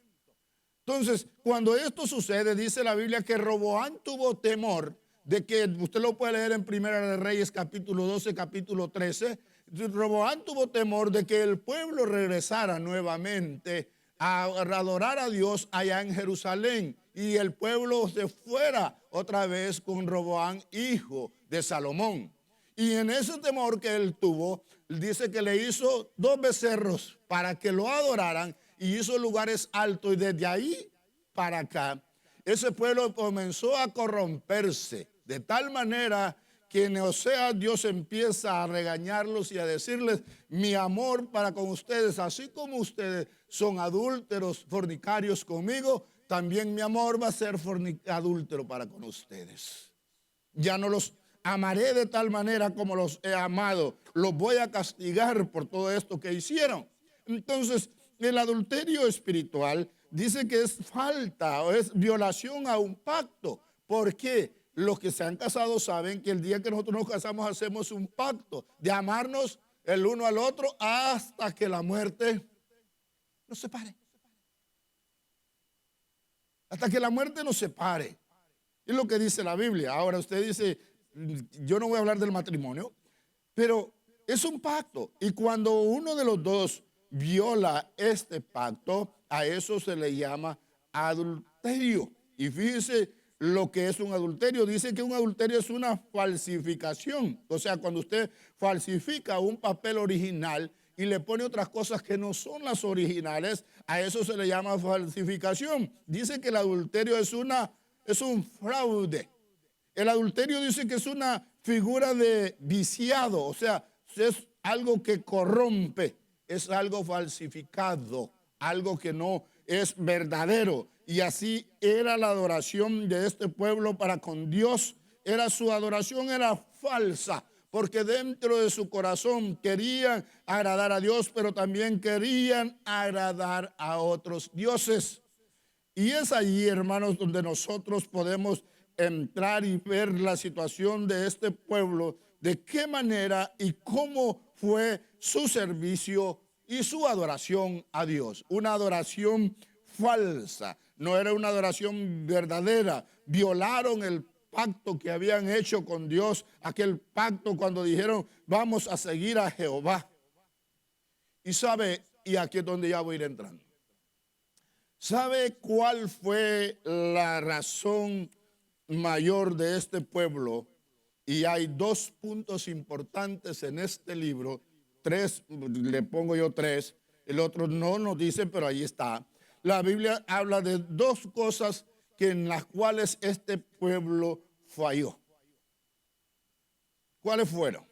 Entonces, cuando esto sucede, dice la Biblia que Roboam tuvo temor de que, usted lo puede leer en Primera de Reyes capítulo 12, capítulo 13, Roboam tuvo temor de que el pueblo regresara nuevamente a adorar a Dios allá en Jerusalén y el pueblo se fuera otra vez con Roboam, hijo de Salomón. Y en ese temor que él tuvo, dice que le hizo 2 becerros para que lo adoraran y hizo lugares altos, y desde ahí para acá ese pueblo comenzó a corromperse de tal manera que en Oseas Dios empieza a regañarlos y a decirles, mi amor para con ustedes, así como ustedes son adúlteros, fornicarios conmigo, también mi amor va a ser adúltero para con ustedes. Ya no los amaré de tal manera como los he amado, los voy a castigar por todo esto que hicieron. Entonces, el adulterio espiritual dice que es falta o es violación a un pacto. ¿Por qué? Los que se han casado saben que el día que nosotros nos casamos hacemos un pacto de amarnos el uno al otro hasta que la muerte nos separe. Hasta que la muerte nos separe. Es lo que dice la Biblia. Ahora usted dice, yo no voy a hablar del matrimonio, pero es un pacto. Y cuando uno de los dos viola este pacto, a eso se le llama adulterio. Y fíjese lo que es un adulterio. Dice que un adulterio es una falsificación. O sea, cuando usted falsifica un papel original y le pone otras cosas que no son las originales, a eso se le llama falsificación. Dice que el adulterio es un fraude. El adulterio dice que es una figura de viciado, o sea, es algo que corrompe, es algo falsificado, algo que no es verdadero. Y así era la adoración de este pueblo para con Dios. Su adoración era falsa, porque dentro de su corazón querían agradar a Dios, pero también querían agradar a otros dioses. Y es allí, hermanos, donde nosotros podemos entrar y ver la situación de este pueblo, de qué manera y cómo fue su servicio y su adoración a Dios. Una adoración falsa, no era una adoración verdadera. Violaron el pacto que habían hecho con Dios, aquel pacto cuando dijeron, vamos a seguir a Jehová. Y sabe, y aquí es donde ya voy a ir entrando. ¿Sabe cuál fue la razón mayor de este pueblo? Y hay 2 puntos importantes en este libro, 3, le pongo yo 3, el otro no nos dice, pero ahí está. La Biblia habla de 2 cosas en las cuales este pueblo falló. ¿Cuáles fueron?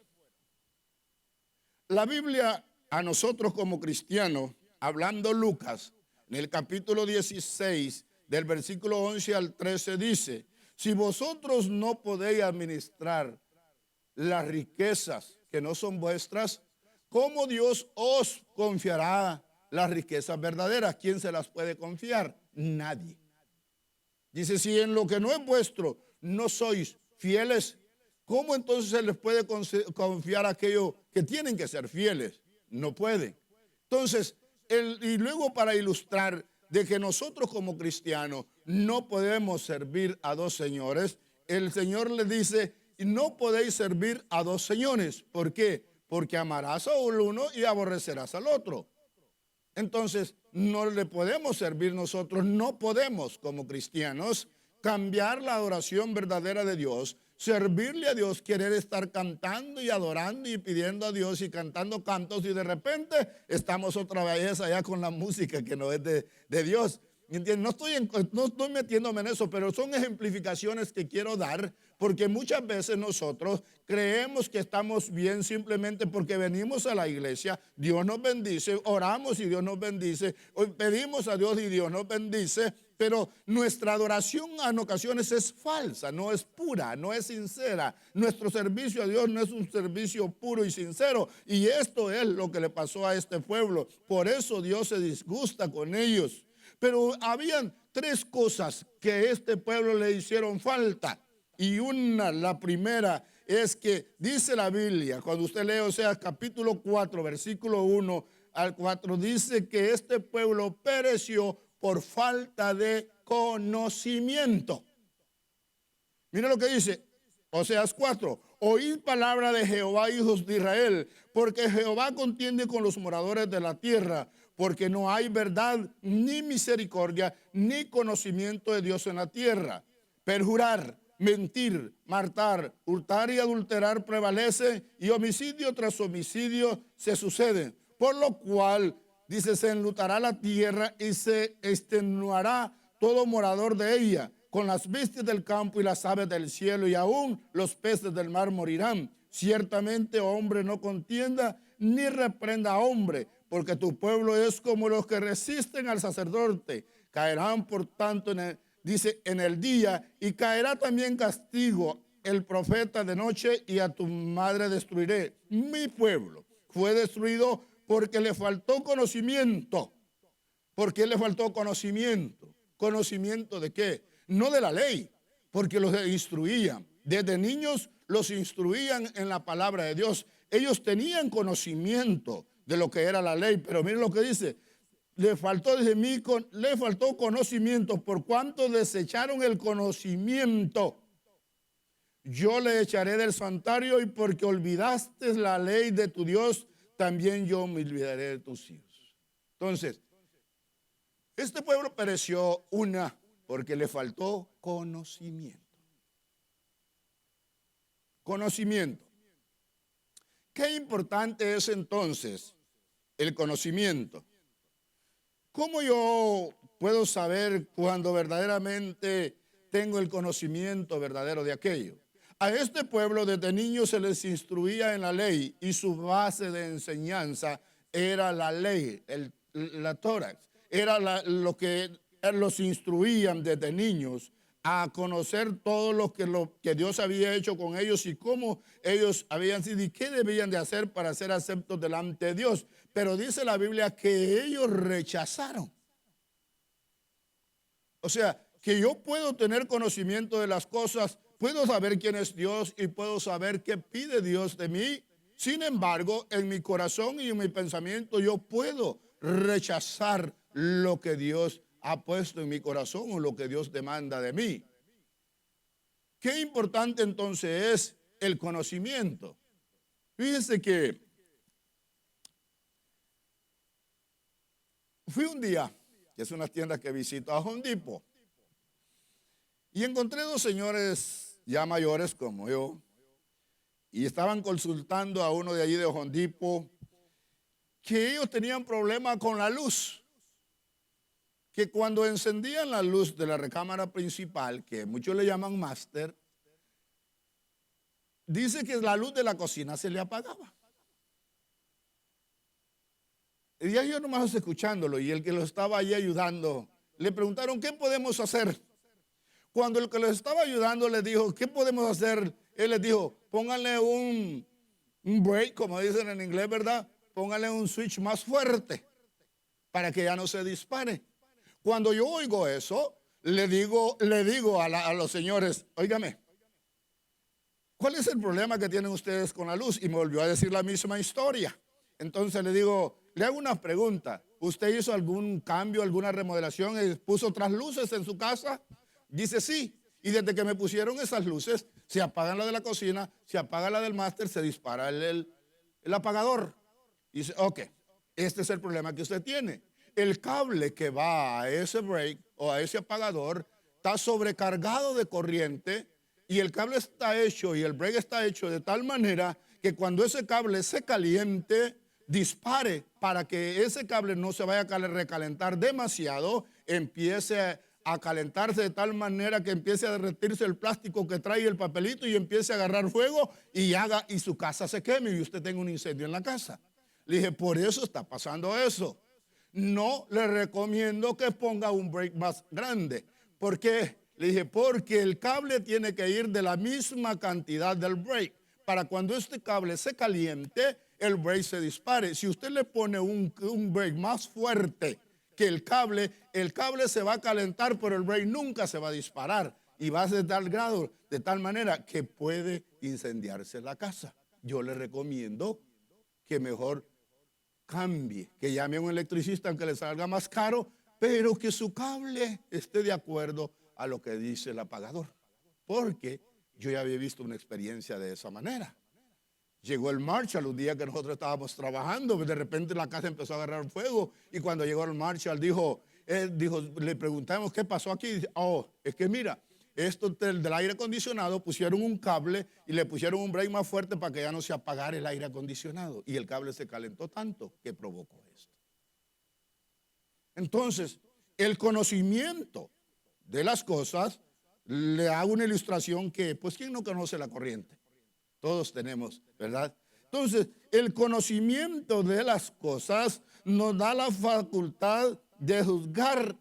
La Biblia a nosotros como cristianos, hablando Lucas, en el capítulo 16, del versículo 11 al 13 dice, si vosotros no podéis administrar las riquezas que no son vuestras, ¿cómo Dios os confiará las riquezas verdaderas? ¿Quién se las puede confiar? Nadie. Dice, si en lo que no es vuestro no sois fieles, ¿cómo entonces se les puede confiar aquello que tienen que ser fieles? No pueden. Entonces, y luego para ilustrar de que nosotros como cristianos no podemos servir a dos señores, el Señor le dice, no podéis servir a dos señores. ¿Por qué? Porque amarás a uno y aborrecerás al otro. Entonces, no le podemos servir nosotros, no podemos como cristianos cambiar la adoración verdadera de Dios, servirle a Dios, querer estar cantando y adorando y pidiendo a Dios y cantando cantos y de repente estamos otra vez allá con la música que no es de Dios. No estoy metiéndome en eso, pero son ejemplificaciones que quiero dar porque muchas veces nosotros creemos que estamos bien simplemente porque venimos a la iglesia, Dios nos bendice, oramos y Dios nos bendice, pedimos a Dios y Dios nos bendice, pero nuestra adoración en ocasiones es falsa, no es pura, no es sincera. Nuestro servicio a Dios no es un servicio puro y sincero, y esto es lo que le pasó a este pueblo. Por eso Dios se disgusta con ellos. Pero habían tres cosas que a este pueblo le hicieron falta. Y la primera es que dice la Biblia, cuando usted lee Oseas capítulo 4, versículo 1 al 4, dice que este pueblo pereció por falta de conocimiento. Mira lo que dice Oseas 4. Oíd palabra de Jehová, hijos de Israel, porque Jehová contiende con los moradores de la tierra, porque no hay verdad, ni misericordia, ni conocimiento de Dios en la tierra. Perjurar, mentir, matar, hurtar y adulterar prevalece, y homicidio tras homicidio se suceden. Por lo cual, dice, se enlutará la tierra y se extenuará todo morador de ella. Con las bestias del campo y las aves del cielo, y aún los peces del mar morirán. Ciertamente hombre no contienda ni reprenda a hombre, porque tu pueblo es como los que resisten al sacerdote. Caerán por tanto en el día, y caerá también castigo el profeta de noche, y a tu madre destruiré. Mi pueblo fue destruido porque le faltó conocimiento. ¿Por qué le faltó conocimiento? ¿Conocimiento de qué? No de la ley, porque los instruían. Desde niños los instruían en la palabra de Dios. Ellos tenían conocimiento de lo que era la ley, pero miren lo que dice. Le faltó conocimiento, por cuanto desecharon el conocimiento. Yo le echaré del santuario, y porque olvidaste la ley de tu Dios, también yo me olvidaré de tus hijos. Entonces, este pueblo pereció porque le faltó conocimiento. Conocimiento. Qué importante es entonces el conocimiento. ¿Cómo yo puedo saber cuando verdaderamente tengo el conocimiento verdadero de aquello? A este pueblo desde niños se les instruía en la ley, y su base de enseñanza era la ley, la Torah. Era lo que los instruían desde niños a conocer todo lo que Dios había hecho con ellos y cómo ellos habían sido y qué debían de hacer para ser aceptos delante de Dios. Pero dice la Biblia que ellos rechazaron. O sea, que yo puedo tener conocimiento de las cosas, puedo saber quién es Dios y puedo saber qué pide Dios de mí. Sin embargo, en mi corazón y en mi pensamiento yo puedo rechazar lo que Dios ha puesto en mi corazón o lo que Dios demanda de mí. Qué importante entonces es el conocimiento. Fíjense que fui un día, que es una tienda que visito, a Home Depot, y encontré dos señores ya mayores como yo, y estaban consultando a uno de allí de Home Depot, que ellos tenían problemas con la luz. Que cuando encendían la luz de la recámara principal, que muchos le llaman máster, dice que la luz de la cocina se le apagaba. Y ya yo nomás escuchándolo, y el que lo estaba allí ayudando, le preguntaron, ¿qué podemos hacer? Cuando el que lo estaba ayudando le dijo, ¿qué podemos hacer? Él les dijo, pónganle un break, como dicen en inglés, ¿verdad? Pónganle un switch más fuerte para que ya no se dispare. Cuando yo oigo eso, le digo a los señores, óigame, ¿cuál es el problema que tienen ustedes con la luz? Y me volvió a decir la misma historia. Entonces le digo, Le hago una pregunta. ¿Usted hizo algún cambio, alguna remodelación, puso otras luces en su casa? Dice sí. Y desde que me pusieron esas luces, se apagan la de la cocina, se apaga la del máster, se dispara el apagador. Y dice, ok, este es el problema que usted tiene. El cable que va a ese break o a ese apagador está sobrecargado de corriente y el cable está hecho y el break está hecho de tal manera que cuando ese cable se caliente, dispare para que ese cable no se vaya a recalentar demasiado, empiece a calentarse de tal manera que empiece a derretirse el plástico que trae el papelito y empiece a agarrar fuego y su casa se queme y usted tenga un incendio en la casa. Le dije, por eso está pasando eso. No le recomiendo que ponga un break más grande. ¿Por qué? Le dije, porque el cable tiene que ir de la misma cantidad del break. Para cuando este cable se caliente, el break se dispare. Si usted le pone un break más fuerte que el cable se va a calentar, pero el break nunca se va a disparar. Y va a ser de tal grado, de tal manera que puede incendiarse la casa. Yo le recomiendo que mejor cambie, que llame a un electricista aunque le salga más caro, pero que su cable esté de acuerdo a lo que dice el apagador. Porque yo ya había visto una experiencia de esa manera. Llegó el Marshall un día que nosotros estábamos trabajando, de repente la casa empezó a agarrar fuego y cuando llegó el Marshall le preguntamos qué pasó aquí. Dice, es que mira, esto del aire acondicionado pusieron un cable y le pusieron un break más fuerte para que ya no se apagara el aire acondicionado y el cable se calentó tanto que provocó esto. Entonces, el conocimiento de las cosas, le hago una ilustración que, pues, ¿quién no conoce la corriente? Todos tenemos, ¿verdad? Entonces, el conocimiento de las cosas nos da la facultad de juzgar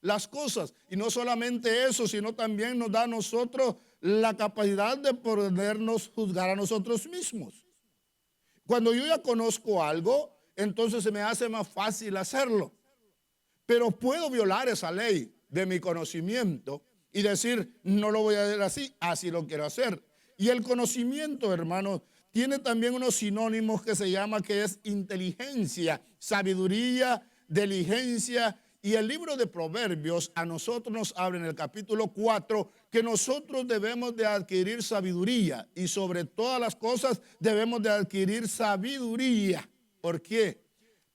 las cosas. Y no solamente eso, sino también nos da a nosotros la capacidad de podernos juzgar a nosotros mismos. Cuando yo ya conozco algo, entonces se me hace más fácil hacerlo. Pero puedo violar esa ley de mi conocimiento y decir, no lo voy a hacer así, así lo quiero hacer. Y el conocimiento, hermanos, tiene también unos sinónimos que se llama que es inteligencia, sabiduría, diligencia. Y el libro de Proverbios a nosotros nos habla en el capítulo 4 que nosotros debemos de adquirir sabiduría y sobre todas las cosas debemos de adquirir sabiduría. ¿Por qué?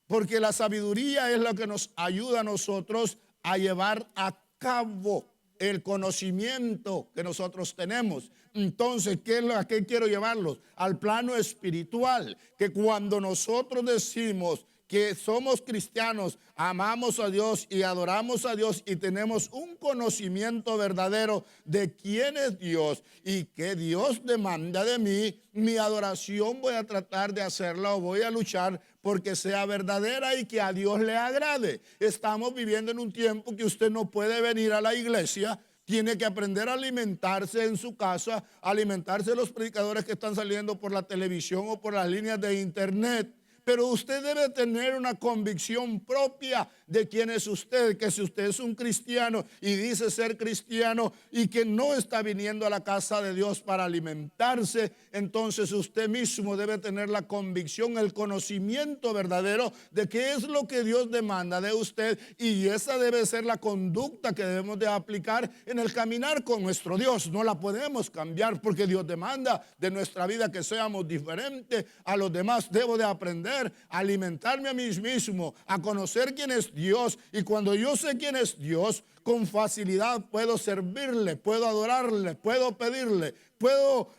Porque la sabiduría es lo que nos ayuda a nosotros a llevar a cabo el conocimiento que nosotros tenemos. Entonces, ¿a qué quiero llevarlos? Al plano espiritual, que cuando nosotros decimos que somos cristianos, amamos a Dios y adoramos a Dios y tenemos un conocimiento verdadero de quién es Dios y qué Dios demanda de mí, mi adoración voy a tratar de hacerla o voy a luchar porque sea verdadera y que a Dios le agrade. Estamos viviendo en un tiempo que usted no puede venir a la iglesia, tiene que aprender a alimentarse en su casa, alimentarse de los predicadores que están saliendo por la televisión o por las líneas de internet. Pero usted debe tener una convicción propia de quién es usted, que si usted es un cristiano y dice ser cristiano y que no está viniendo a la casa de Dios para alimentarse, entonces usted mismo debe tener la convicción, el conocimiento verdadero de qué es lo que Dios demanda de usted y esa debe ser la conducta que debemos de aplicar en el caminar con nuestro Dios. No la podemos cambiar porque Dios demanda de nuestra vida que seamos diferentes a los demás. Debo de aprender a alimentarme a mí mismo, a conocer quién es Dios. Y cuando yo sé quién es Dios, con facilidad puedo servirle, puedo adorarle, puedo pedirle, puedo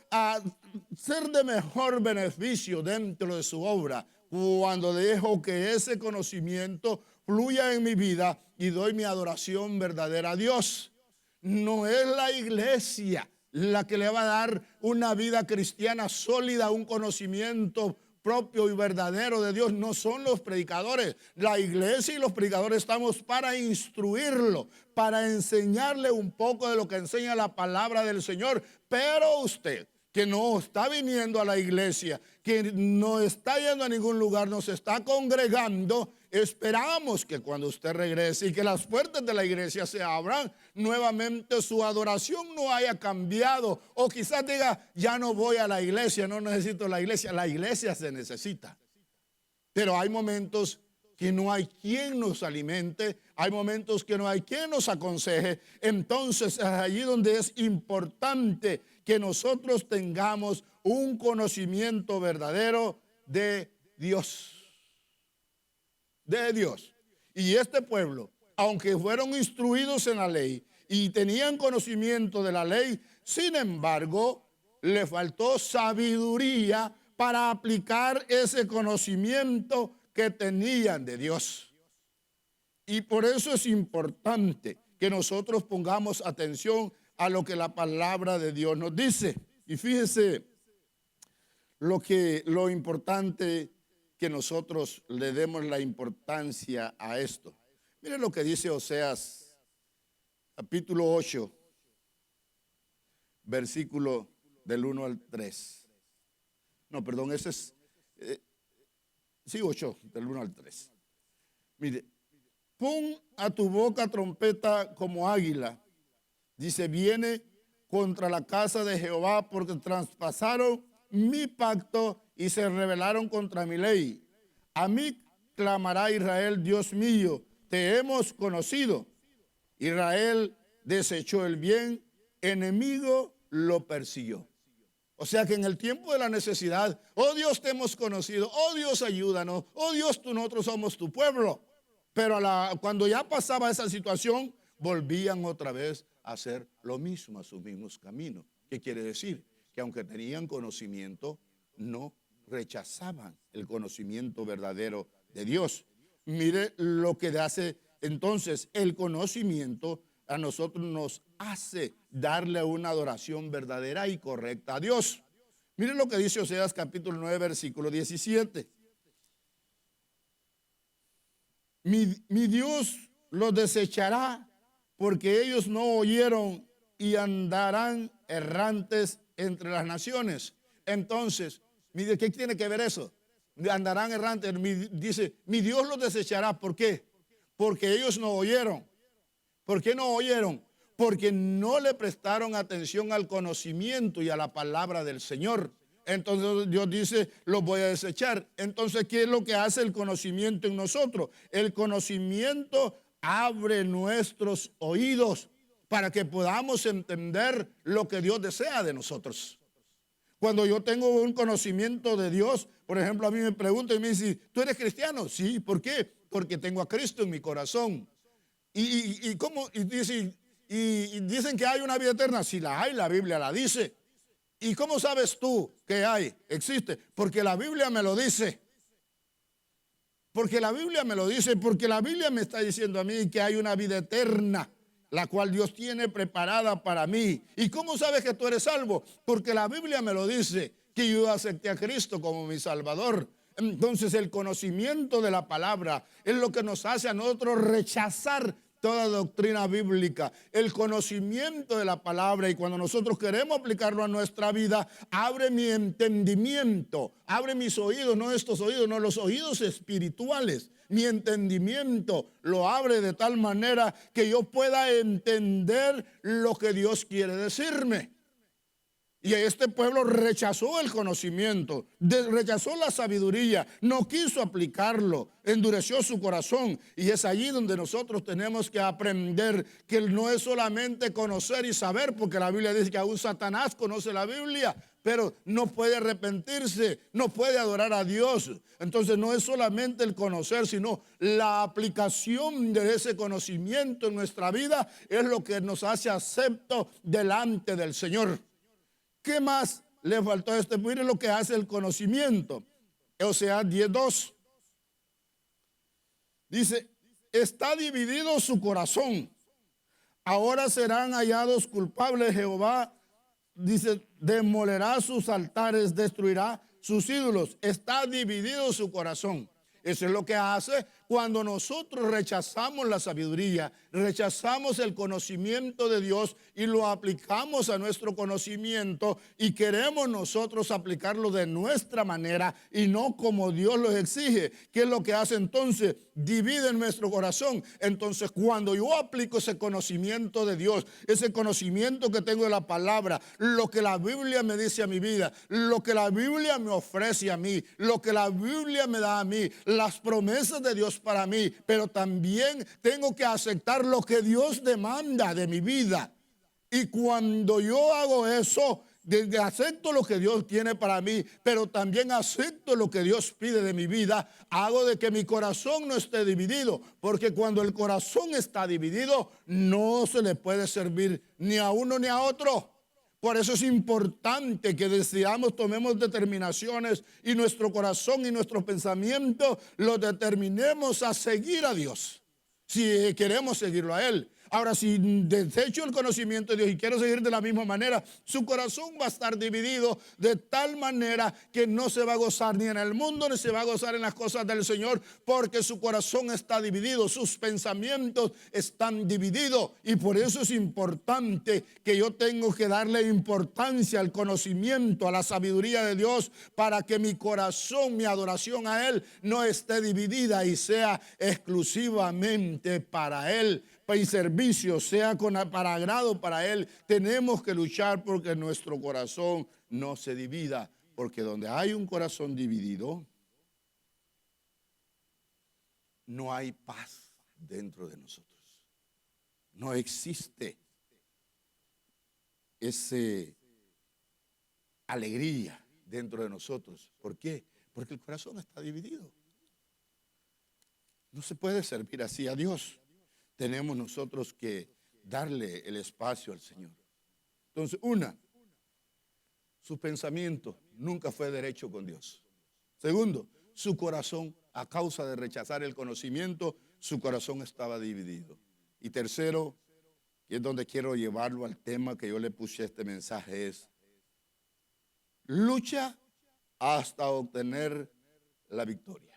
ser de mejor beneficio dentro de su obra. Cuando dejo que ese conocimiento fluya en mi vida y doy mi adoración verdadera a Dios. No es la iglesia la que le va a dar una vida cristiana sólida, un conocimiento propio y verdadero de Dios. No son los predicadores. La iglesia y los predicadores estamos para instruirlo, para enseñarle un poco de lo que enseña la palabra del Señor. Pero usted que no está viniendo a la iglesia, que no está yendo a ningún lugar, no se está congregando, esperamos que cuando usted regrese y que las puertas de la iglesia se abran, nuevamente su adoración no haya cambiado. O quizás diga, ya no voy a la iglesia, no necesito la iglesia. La iglesia se necesita. Pero hay momentos que no hay quien nos alimente, hay momentos que no hay quien nos aconseje. Entonces es allí donde es importante que nosotros tengamos un conocimiento verdadero de Dios. De Dios. Y este pueblo, aunque fueron instruidos en la ley y tenían conocimiento de la ley, sin embargo, le faltó sabiduría para aplicar ese conocimiento que tenían de Dios. Y por eso es importante que nosotros pongamos atención a lo que la palabra de Dios nos dice. Y fíjese lo importante que nosotros le demos la importancia a esto. Miren lo que dice Oseas, capítulo 8, versículo del 1 al 3. No, perdón, ese es... Sí, 8, del 1 al 3. Mire, pon a tu boca trompeta como águila. Dice, viene contra la casa de Jehová porque traspasaron mi pacto y se rebelaron contra mi ley. A mí clamará Israel, Dios mío, te hemos conocido. Israel desechó el bien, enemigo lo persiguió. O sea que en el tiempo de la necesidad, oh Dios, te hemos conocido, oh Dios, ayúdanos, oh Dios, nosotros somos tu pueblo. Pero cuando ya pasaba esa situación, volvían otra vez a hacer lo mismo, a sus mismos caminos. ¿Qué quiere decir? Que aunque tenían conocimiento, no rechazaban el conocimiento verdadero de Dios. Mire lo que hace entonces el conocimiento. A nosotros nos hace darle una adoración verdadera y correcta a Dios. Miren lo que dice Oseas capítulo 9, versículo 17. Mi Dios los desechará porque ellos no oyeron y andarán errantes entre las naciones. Entonces, mire, ¿qué tiene que ver eso? Andarán errantes. Dice, mi Dios los desechará. ¿Por qué? Porque ellos no oyeron. ¿Por qué no oyeron? Porque no le prestaron atención al conocimiento y a la palabra del Señor. Entonces Dios dice, los voy a desechar. Entonces, ¿qué es lo que hace el conocimiento en nosotros? El conocimiento abre nuestros oídos para que podamos entender lo que Dios desea de nosotros. Cuando yo tengo un conocimiento de Dios, por ejemplo, a mí me preguntan y me dicen, ¿tú eres cristiano? Sí, ¿por qué? Porque tengo a Cristo en mi corazón. ¿Y cómo? Y dicen que hay una vida eterna. Si la hay, la Biblia la dice. ¿Y cómo sabes tú que hay? Existe. Porque la Biblia me lo dice. Porque la Biblia me lo dice. Porque la Biblia me está diciendo a mí que hay una vida eterna, la cual Dios tiene preparada para mí. ¿Y cómo sabes que tú eres salvo? Porque la Biblia me lo dice, que yo acepté a Cristo como mi Salvador. Entonces el conocimiento de la palabra es lo que nos hace a nosotros rechazar toda doctrina bíblica. El conocimiento de la palabra, y cuando nosotros queremos aplicarlo a nuestra vida, abre mi entendimiento, abre mis oídos, no estos oídos, no los oídos espirituales. Mi entendimiento lo abre de tal manera que yo pueda entender lo que Dios quiere decirme. Y este pueblo rechazó el conocimiento, rechazó la sabiduría, no quiso aplicarlo, endureció su corazón. Y es allí donde nosotros tenemos que aprender que no es solamente conocer y saber, porque la Biblia dice que aún Satanás conoce la Biblia, pero no puede arrepentirse, no puede adorar a Dios. Entonces no es solamente el conocer, sino la aplicación de ese conocimiento en nuestra vida es lo que nos hace acepto delante del Señor. ¿Qué más le faltó a este? Mire lo que hace el conocimiento. Oseas 10:2. Dice, está dividido su corazón. Ahora serán hallados culpables. Jehová, dice, demolerá sus altares, destruirá sus ídolos. Está dividido su corazón. Eso es lo que hace Cuando nosotros rechazamos la sabiduría, rechazamos el conocimiento de Dios y lo aplicamos a nuestro conocimiento y queremos nosotros aplicarlo de nuestra manera y no como Dios lo exige, ¿qué es lo que hace entonces? Divide en nuestro corazón. Entonces, cuando yo aplico ese conocimiento de Dios, ese conocimiento que tengo de la palabra, lo que la Biblia me dice a mi vida, lo que la Biblia me ofrece a mí, lo que la Biblia me da a mí, las promesas de Dios para mí, pero también tengo que aceptar lo que Dios demanda de mi vida. Y cuando yo hago eso, acepto lo que Dios tiene para mí, pero también acepto lo que Dios pide de mi vida, hago de que mi corazón no esté dividido, porque cuando el corazón está dividido, no se le puede servir ni a uno ni a otro. Por eso es importante que decidamos, tomemos determinaciones y nuestro corazón y nuestro pensamiento lo determinemos a seguir a Dios, si queremos seguirlo a Él. Ahora, si desecho el conocimiento de Dios y quiero seguir de la misma manera, su corazón va a estar dividido de tal manera que no se va a gozar ni en el mundo ni se va a gozar en las cosas del Señor, porque su corazón está dividido, sus pensamientos están divididos. Y por eso es importante que yo tengo que darle importancia al conocimiento, a la sabiduría de Dios, para que mi corazón, mi adoración a Él no esté dividida y sea exclusivamente para Él. Y servicio sea para agrado para Él. Tenemos que luchar porque nuestro corazón no se divida, porque donde hay un corazón dividido, no hay paz dentro de nosotros. No existe esa alegría dentro de nosotros. ¿Por qué? Porque el corazón está dividido. No se puede servir así a Dios. Tenemos nosotros que darle el espacio al Señor. Entonces, su pensamiento nunca fue derecho con Dios. Segundo, su corazón, a causa de rechazar el conocimiento, su corazón estaba dividido. Y tercero, que es donde quiero llevarlo al tema que yo le puse a este mensaje, es lucha hasta obtener la victoria.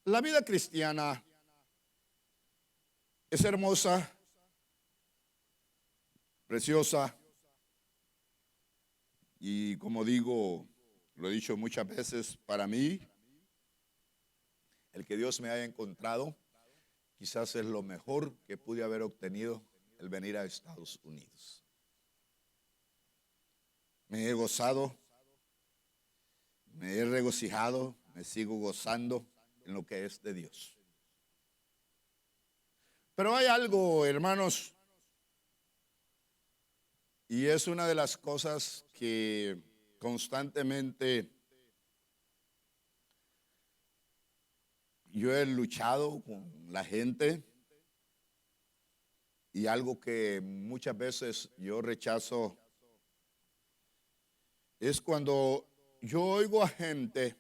La vida cristiana es hermosa, preciosa, y como digo, lo he dicho muchas veces, para mí, el que Dios me haya encontrado, quizás es lo mejor que pude haber obtenido el venir a Estados Unidos. Me he gozado, me he regocijado, me sigo gozando en lo que es de Dios. Pero hay algo, hermanos, y es una de las cosas que constantemente yo he luchado con la gente, y algo que muchas veces yo rechazo es cuando yo oigo a gente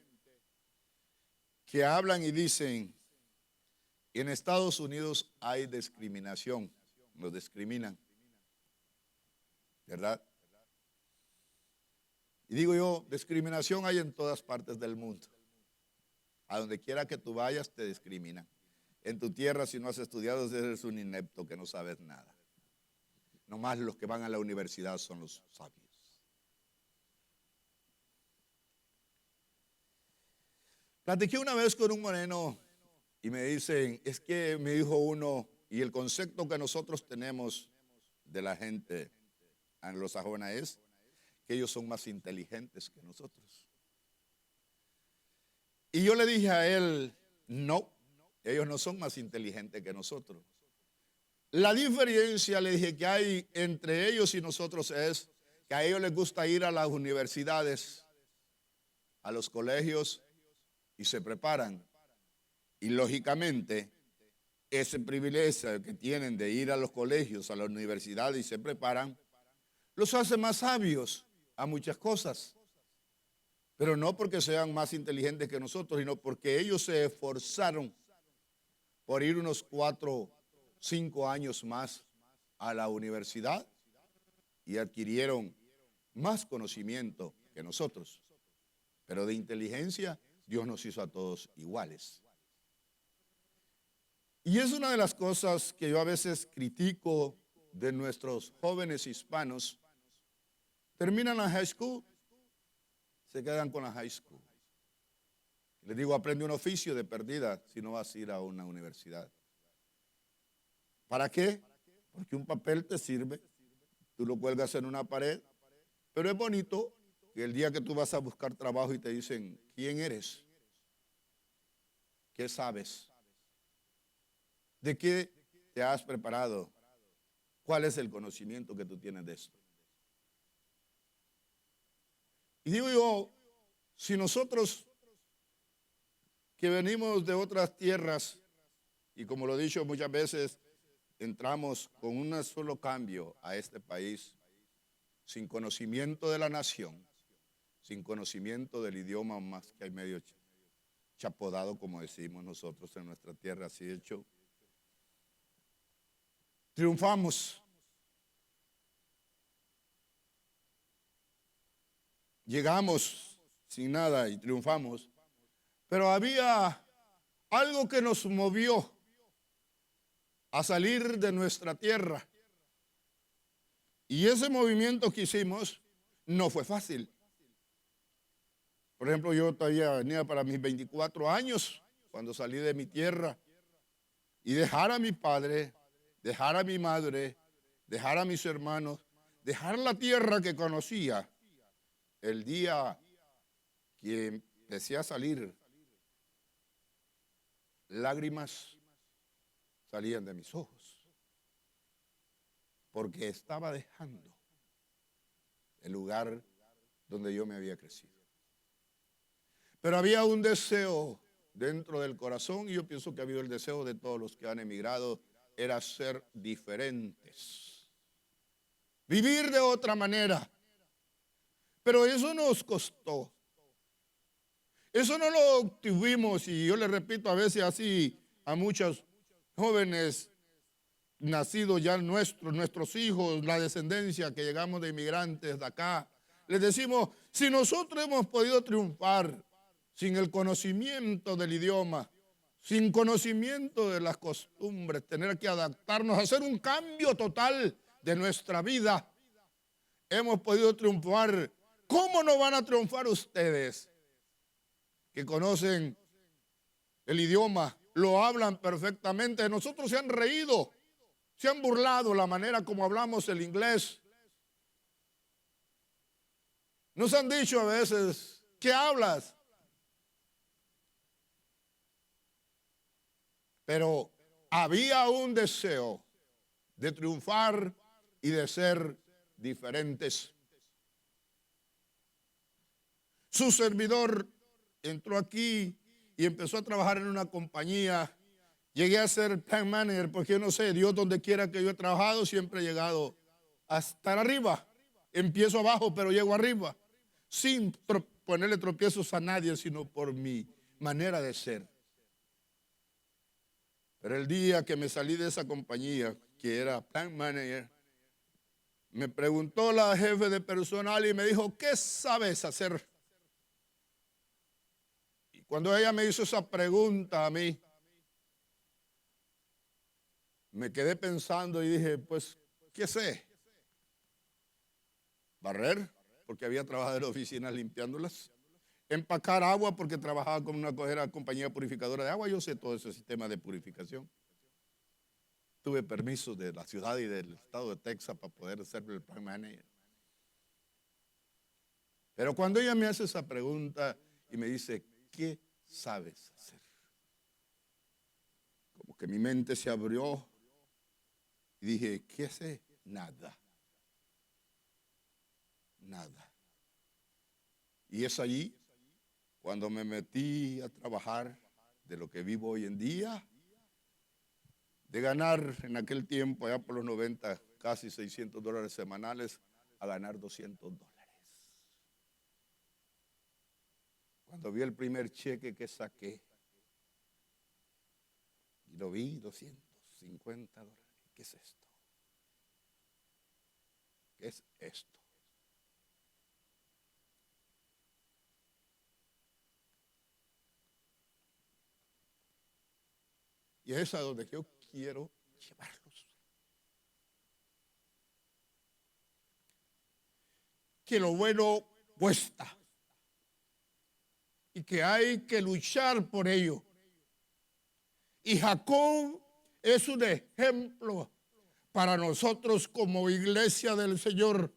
que hablan y dicen: en Estados Unidos hay discriminación, nos discriminan, ¿verdad? Y digo yo, discriminación hay en todas partes del mundo. A donde quiera que tú vayas te discriminan. En tu tierra, si no has estudiado, eres un inepto que no sabes nada. Nomás los que van a la universidad son los sabios. Platiqué una vez con un moreno y me dicen, es que me dijo uno, y el concepto que nosotros tenemos de la gente anglosajona es que ellos son más inteligentes que nosotros. Y yo le dije a él, no, ellos no son más inteligentes que nosotros. La diferencia, le dije, que hay entre ellos y nosotros es que a ellos les gusta ir a las universidades, a los colegios, y se preparan. Y lógicamente, ese privilegio que tienen de ir a los colegios, a las universidades y se preparan, los hace más sabios a muchas cosas. Pero no porque sean más inteligentes que nosotros, sino porque ellos se esforzaron por ir unos 4, 5 años más a la universidad y adquirieron más conocimiento que nosotros. Pero de inteligencia Dios nos hizo a todos iguales. Y es una de las cosas que yo a veces critico de nuestros jóvenes hispanos. Terminan la high school, se quedan con la high school. Les digo, aprende un oficio de perdida si no vas a ir a una universidad. ¿Para qué? Porque un papel te sirve, tú lo cuelgas en una pared, pero es bonito que el día que tú vas a buscar trabajo y te dicen, ¿quién eres? ¿Qué sabes? ¿De qué te has preparado? ¿Cuál es el conocimiento que tú tienes de esto? Y digo yo, si nosotros que venimos de otras tierras, y como lo he dicho muchas veces, entramos con un solo cambio a este país, sin conocimiento de la nación, sin conocimiento del idioma, más que hay medio chapodado, como decimos nosotros en nuestra tierra, así hecho, triunfamos. Llegamos sin nada y triunfamos, pero había algo que nos movió a salir de nuestra tierra. Y ese movimiento que hicimos no fue fácil. Por ejemplo, yo todavía venía para mis 24 años cuando salí de mi tierra y dejar a mi padre, dejar a mi madre, dejar a mis hermanos, dejar la tierra que conocía. El día que empecé a salir, lágrimas salían de mis ojos, porque estaba dejando el lugar donde yo me había crecido. Pero había un deseo dentro del corazón, y yo pienso que ha habido el deseo de todos los que han emigrado, era ser diferentes, vivir de otra manera. Pero eso nos costó. Eso no lo obtuvimos, y yo le repito a veces así a muchos jóvenes nacidos ya nuestros hijos, la descendencia que llegamos de inmigrantes de acá, les decimos, si nosotros hemos podido triunfar sin el conocimiento del idioma, sin conocimiento de las costumbres, tener que adaptarnos, hacer un cambio total de nuestra vida, hemos podido triunfar. ¿Cómo no van a triunfar ustedes que conocen el idioma, lo hablan perfectamente? De nosotros se han reído, se han burlado la manera como hablamos el inglés. Nos han dicho a veces, ¿qué hablas? Pero había un deseo de triunfar y de ser diferentes. Su servidor entró aquí y empezó a trabajar en una compañía. Llegué a ser plant manager porque yo no sé, Dios donde quiera que yo he trabajado siempre he llegado a estar arriba. Empiezo abajo pero llego arriba, sin ponerle tropiezos a nadie, sino por mi manera de ser. Pero el día que me salí de esa compañía, que era plant manager, me preguntó la jefe de personal y me dijo, ¿qué sabes hacer? Cuando ella me hizo esa pregunta a mí, me quedé pensando y dije, pues, ¿qué sé? Barrer, porque había trabajado en oficinas limpiándolas. Empacar agua, porque trabajaba con una compañía purificadora de agua. Yo sé todo ese sistema de purificación. Tuve permisos de la ciudad y del estado de Texas para poder ser el plant manager. Pero cuando ella me hace esa pregunta y me dice, ¿qué sabes hacer? Como que mi mente se abrió y dije, ¿qué sé? Nada. Nada. Y es allí cuando me metí a trabajar de lo que vivo hoy en día, de ganar en aquel tiempo, allá por los 90, casi $600 semanales, a ganar $200. Cuando vi el primer cheque que saqué, y lo vi, $250. ¿Qué es esto? ¿Qué es esto? Y es a donde yo quiero llevarlos. Que lo bueno cuesta y que hay que luchar por ello. Y Jacob es un ejemplo para nosotros como iglesia del Señor,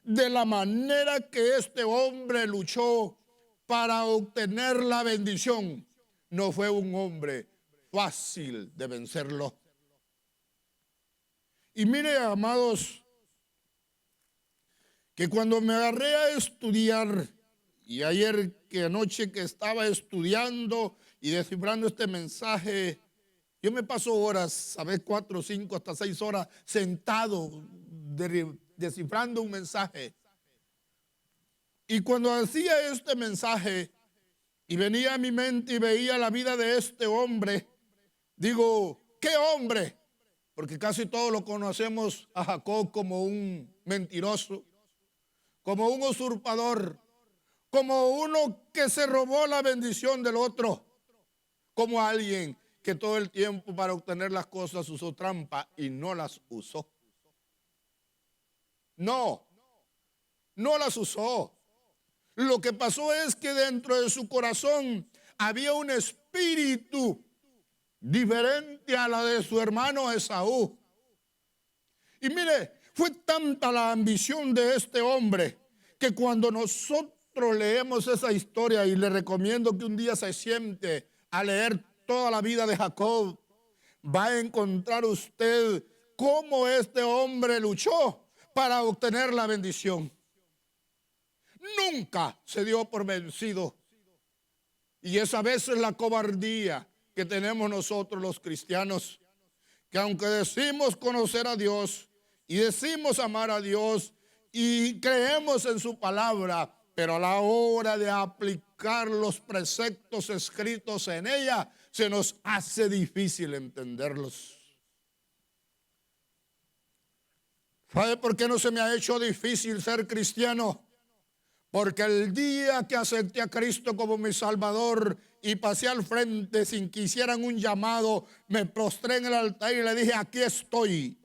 de la manera que este hombre luchó para obtener la bendición. No fue un hombre fácil de vencerlo. Y mire, amados, que cuando me agarré a estudiar, y ayer que anoche que estaba estudiando y descifrando este mensaje, yo me paso horas, a veces 4, 5, hasta 6 horas sentado descifrando un mensaje. Y cuando hacía este mensaje y venía a mi mente y veía la vida de este hombre, digo, ¿qué hombre? Porque casi todos lo conocemos a Jacob como un mentiroso, como un usurpador, como uno que se robó la bendición del otro, como alguien que todo el tiempo para obtener las cosas usó trampa y no las usó. No las usó. Lo que pasó es que dentro de su corazón había un espíritu diferente a la de su hermano Esaú. Y mire, fue tanta la ambición de este hombre que cuando nosotros leemos esa historia, y le recomiendo que un día se siente a leer toda la vida de Jacob, va a encontrar usted cómo este hombre luchó para obtener la bendición. Nunca se dio por vencido. Y es a veces la cobardía que tenemos nosotros los cristianos, que aunque decimos conocer a Dios y decimos amar a Dios y creemos en su palabra, pero a la hora de aplicar los preceptos escritos en ella, se nos hace difícil entenderlos. ¿Sabe por qué no se me ha hecho difícil ser cristiano? Porque el día que acepté a Cristo como mi Salvador y pasé al frente sin que hicieran un llamado, me postré en el altar y le dije, aquí estoy.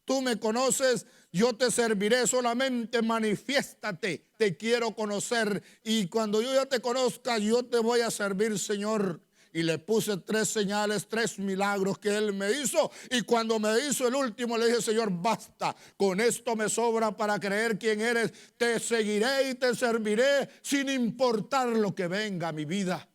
Tú me conoces, yo te serviré, solamente manifiéstate, te quiero conocer. Y cuando yo ya te conozca, yo te voy a servir, Señor. Y le puse 3 señales, 3 milagros que Él me hizo. Y cuando me hizo el último, le dije, Señor, basta. Con esto me sobra para creer quién eres. Te seguiré y te serviré sin importar lo que venga a mi vida.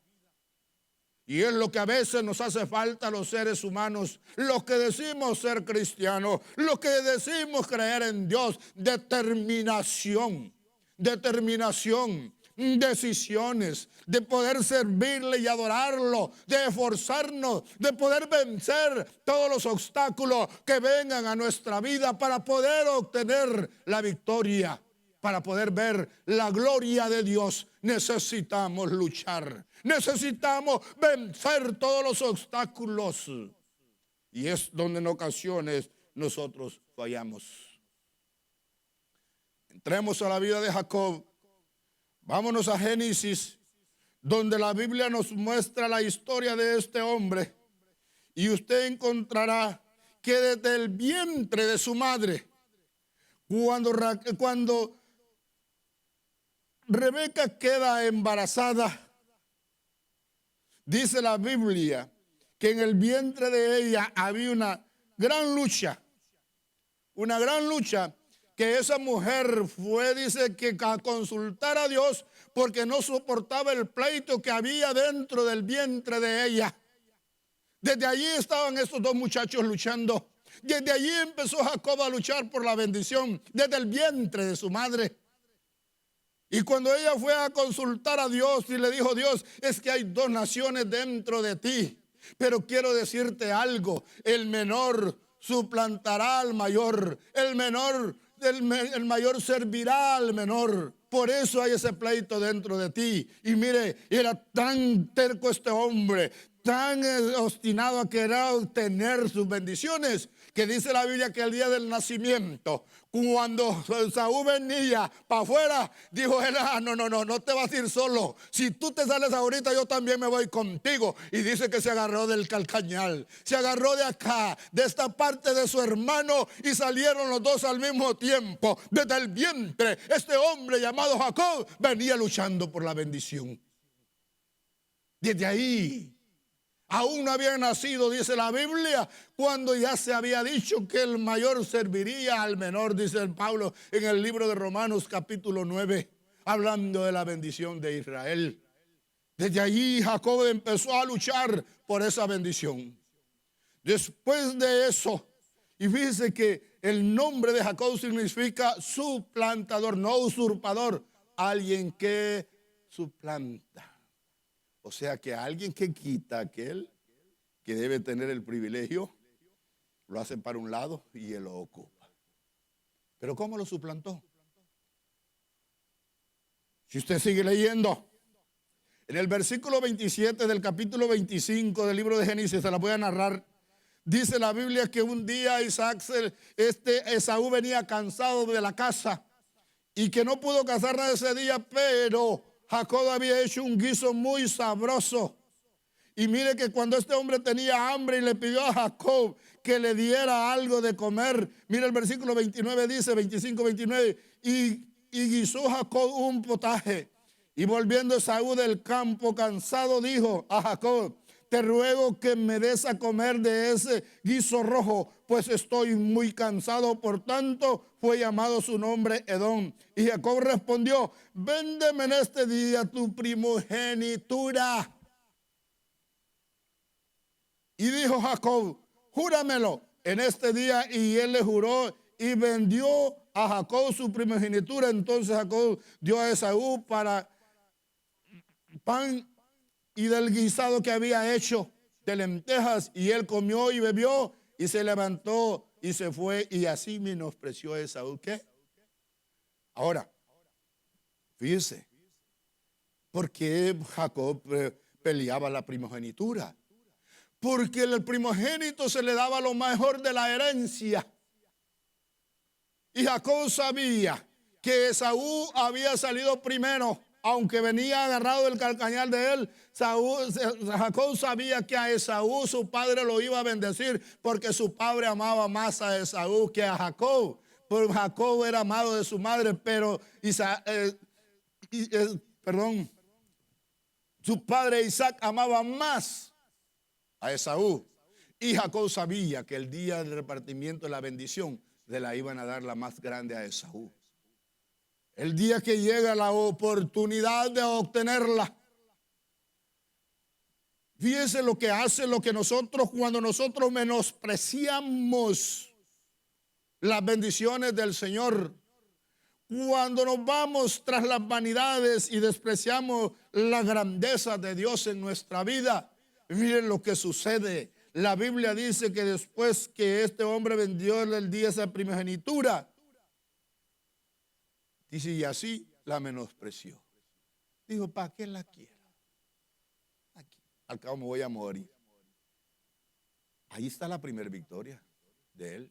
Y es lo que a veces nos hace falta a los seres humanos, los que decimos ser cristianos, los que decimos creer en Dios. Determinación, decisiones, de poder servirle y adorarlo, de esforzarnos, de poder vencer todos los obstáculos que vengan a nuestra vida para poder obtener la victoria, para poder ver la gloria de Dios. Necesitamos luchar, necesitamos vencer todos los obstáculos. Y es donde en ocasiones nosotros fallamos. Entremos a la vida de Jacob. Vámonos a Génesis, donde la Biblia nos muestra la historia de este hombre. Y usted encontrará que desde el vientre de su madre, cuando Rebeca queda embarazada, dice la Biblia que en el vientre de ella había una gran lucha, que esa mujer fue, dice, que a consultar a Dios porque no soportaba el pleito que había dentro del vientre de ella. Desde allí estaban estos 2 muchachos luchando. Desde allí empezó Jacob a luchar por la bendición, desde el vientre de su madre. Y cuando ella fue a consultar a Dios y le dijo, Dios, es que hay 2 naciones dentro de ti, pero quiero decirte algo, el menor suplantará al mayor, el mayor servirá al menor. Por eso hay ese pleito dentro de ti. Y mire, era tan terco este hombre, tan obstinado a querer obtener sus bendiciones, que dice la Biblia que el día del nacimiento, cuando Saúl venía para afuera, dijo él, no te vas a ir solo. Si tú te sales ahorita, yo también me voy contigo. Y dice que se agarró del calcañal, se agarró de acá, de esta parte de su hermano, y salieron los dos al mismo tiempo. Desde el vientre, este hombre llamado Jacob venía luchando por la bendición. Desde ahí, aún no había nacido, dice la Biblia, cuando ya se había dicho que el mayor serviría al menor, dice el Pablo en el libro de Romanos capítulo 9, hablando de la bendición de Israel. Desde allí Jacob empezó a luchar por esa bendición. Después de eso, y fíjese que el nombre de Jacob significa suplantador, no usurpador, alguien que suplanta. O sea que alguien que quita a aquel que debe tener el privilegio, lo hace para un lado y él lo ocupa. Pero ¿cómo lo suplantó? Si usted sigue leyendo, en el versículo 27 del capítulo 25 del libro de Génesis, se la voy a narrar. Dice la Biblia que un día Esaú venía cansado de la caza y que no pudo cazar nada ese día, pero Jacob había hecho un guiso muy sabroso. Y mire que cuando este hombre tenía hambre y le pidió a Jacob que le diera algo de comer, mire el versículo 29 dice, 25-29, y guisó Jacob un potaje. Y volviendo Esaú del campo cansado, dijo a Jacob, te ruego que me des a comer de ese guiso rojo, pues estoy muy cansado. Por tanto, fue llamado su nombre Edom. Y Jacob respondió, véndeme en este día tu primogenitura. Y dijo Jacob, júramelo en este día. Y él le juró y vendió a Jacob su primogenitura. Entonces Jacob dio a Esaú para pan y del guisado que había hecho de lentejas, y él comió y bebió y se levantó y se fue, y así menospreció a Esaú. ¿Qué? Ahora, fíjese, ¿por qué Jacob peleaba la primogenitura? Porque el primogénito se le daba lo mejor de la herencia. Y Jacob sabía que Esaú había salido primero. Aunque venía agarrado del calcañal de él, Jacob sabía que a Esaú su padre lo iba a bendecir, porque su padre amaba más a Esaú que a Jacob. Porque Jacob era amado de su madre, pero su padre Isaac amaba más a Esaú. Y Jacob sabía que el día del repartimiento de la bendición se la iban a dar la más grande a Esaú. El día que llega la oportunidad de obtenerla. Fíjese lo que hace, lo que nosotros, cuando nosotros menospreciamos las bendiciones del Señor, cuando nos vamos tras las vanidades y despreciamos la grandeza de Dios en nuestra vida, miren lo que sucede. La Biblia dice que después que este hombre vendió el día esa primogenitura, dice, y así la menospreció. Dijo, ¿para qué la quiero? Aquí, al cabo me voy a morir. Ahí está la primera victoria de él.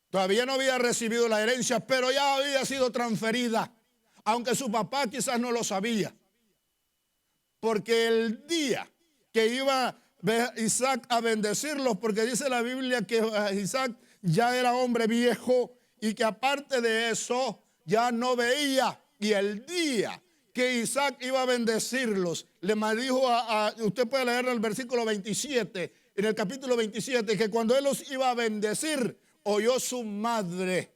Todavía no había recibido la herencia, pero ya había sido transferida, aunque su papá quizás no lo sabía. Porque el día que iba Isaac a bendecirlos, porque dice la Biblia que Isaac ya era hombre viejo, y que aparte de eso ya no veía. Y el día que Isaac iba a bendecirlos, le maldijo usted puede leer el versículo 27, en el capítulo 27, que cuando él los iba a bendecir, oyó su madre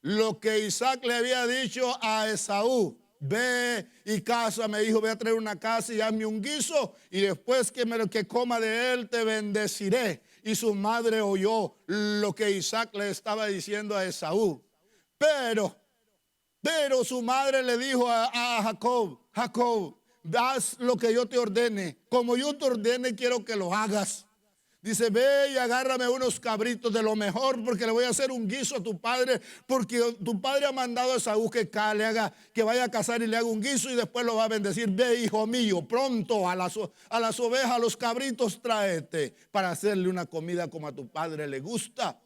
lo que Isaac le había dicho a Esaú. Ve y cásame, hijo, ve a traer una casa y hazme un guiso, y después que coma de él te bendeciré. Y su madre oyó lo que Isaac le estaba diciendo a Esaú. Pero su madre le dijo a Jacob, Jacob, haz lo que yo te ordene. Como yo te ordene, quiero que lo hagas. Dice, ve y agárrame unos cabritos de lo mejor, porque le voy a hacer un guiso a tu padre, porque tu padre ha mandado a Esaú que que vaya a cazar y le haga un guiso y después lo va a bendecir. Ve, hijo mío, pronto a las ovejas, a los cabritos tráete para hacerle una comida como a tu padre le gusta.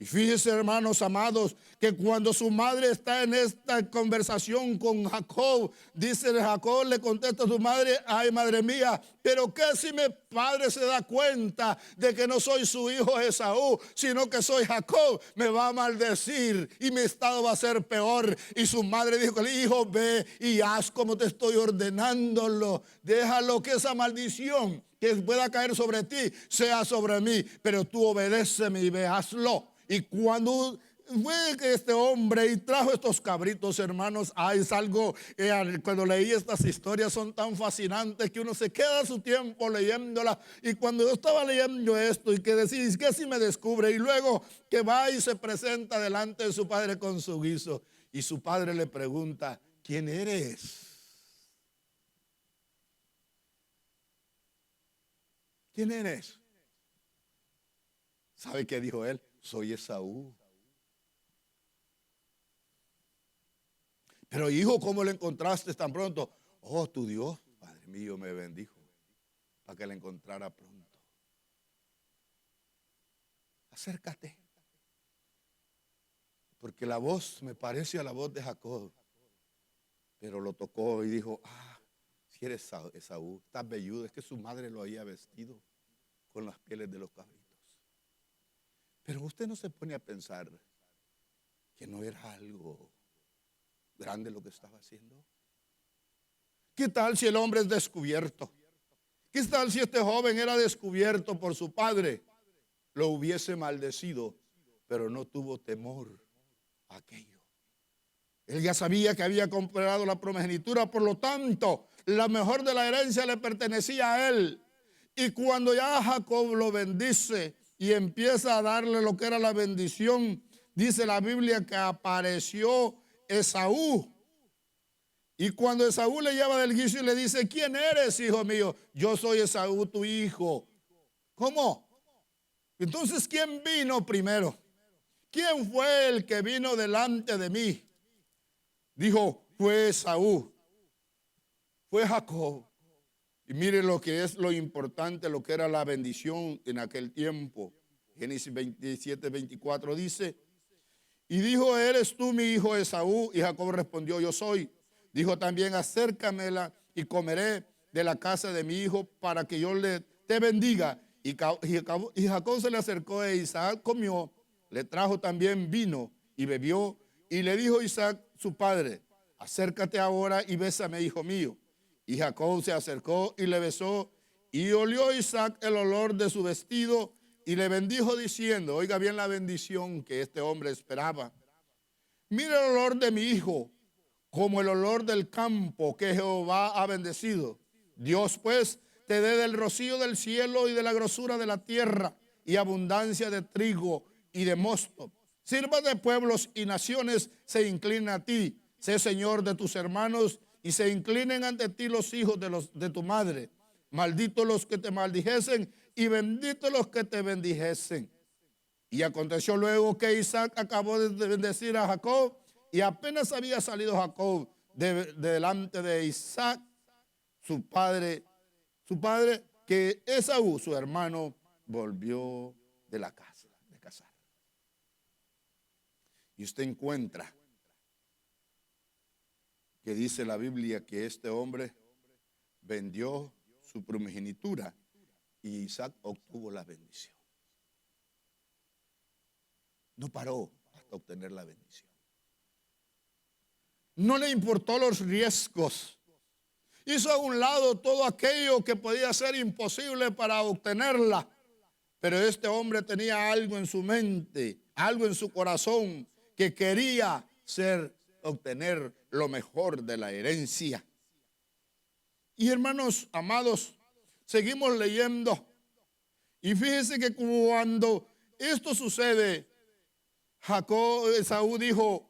Y fíjense, hermanos amados, que cuando su madre está en esta conversación con Jacob, dice Jacob, le contesta a su madre, ay madre mía, pero ¿qué si mi padre se da cuenta de que no soy su hijo Esaú, sino que soy Jacob? Me va a maldecir y mi estado va a ser peor. Y su madre dijo, hijo, ve y haz como te estoy ordenándolo. Déjalo que esa maldición que pueda caer sobre ti sea sobre mí, pero tú obedéceme y ve, hazlo. Y cuando fue que este hombre y trajo estos cabritos, hermanos, es algo, cuando leí estas historias son tan fascinantes que uno se queda su tiempo leyéndolas. Y cuando yo estaba leyendo esto y que decís, que si me descubre, y luego que va y se presenta delante de su padre con su guiso, y su padre le pregunta, ¿quién eres? ¿Quién eres? ¿Sabe qué dijo él? Soy Esaú. Pero hijo, ¿cómo lo encontraste tan pronto? Oh, tu Dios, Padre mío, me bendijo para que la encontrara pronto. Acércate. Porque la voz me parece a la voz de Jacob. Pero lo tocó y dijo, si eres Esaú, estás velludo. Es que su madre lo había vestido con las pieles de los cabritos. Pero usted no se pone a pensar que no era algo grande lo que estaba haciendo. ¿Qué tal si el hombre es descubierto? ¿Qué tal si este joven era descubierto por su padre? Lo hubiese maldecido, pero no tuvo temor a aquello. Él ya sabía que había comprado la primogenitura, por lo tanto, la mejor de la herencia le pertenecía a él. Y cuando ya Jacob lo bendice y empieza a darle lo que era la bendición, dice la Biblia que apareció Esaú. Y cuando Esaú le lleva del guiso y le dice, ¿quién eres, hijo mío? Yo soy Esaú, tu hijo. ¿Cómo? Entonces, ¿quién vino primero? ¿Quién fue el que vino delante de mí? Dijo, fue Esaú. Fue Jacob. Y mire lo que es lo importante, lo que era la bendición en aquel tiempo. Génesis 27, 24 dice, y dijo, ¿eres tú mi hijo Esaú? Y Jacob respondió, yo soy. Dijo también, acércamela y comeré de la casa de mi hijo para que yo te bendiga. Y Jacob se le acercó e Isaac comió, le trajo también vino y bebió. Y le dijo Isaac, su padre, acércate ahora y bésame, hijo mío. Y Jacob se acercó y le besó, y olió Isaac el olor de su vestido, y le bendijo diciendo, oiga bien la bendición que este hombre esperaba. Mira el olor de mi hijo, como el olor del campo que Jehová ha bendecido. Dios pues te dé del rocío del cielo y de la grosura de la tierra, y abundancia de trigo y de mosto. Sirva de pueblos y naciones se inclinen a ti. Sé Señor de tus hermanos, y se inclinen ante ti los hijos de tu madre. Malditos los que te maldijesen y benditos los que te bendijesen. Y aconteció luego que Isaac acabó de bendecir a Jacob, y apenas había salido Jacob delante de Isaac, su padre, que Esaú, su hermano, volvió de la casa de cazar. Y usted encuentra que dice la Biblia que este hombre vendió su primogenitura y Isaac obtuvo la bendición. No paró hasta obtener la bendición. No le importó los riesgos. Hizo a un lado todo aquello que podía ser imposible para obtenerla. Pero este hombre tenía algo en su mente, algo en su corazón, que quería obtener lo mejor de la herencia. Y hermanos amados, seguimos leyendo. Y fíjense que cuando esto sucede, Esaú dijo,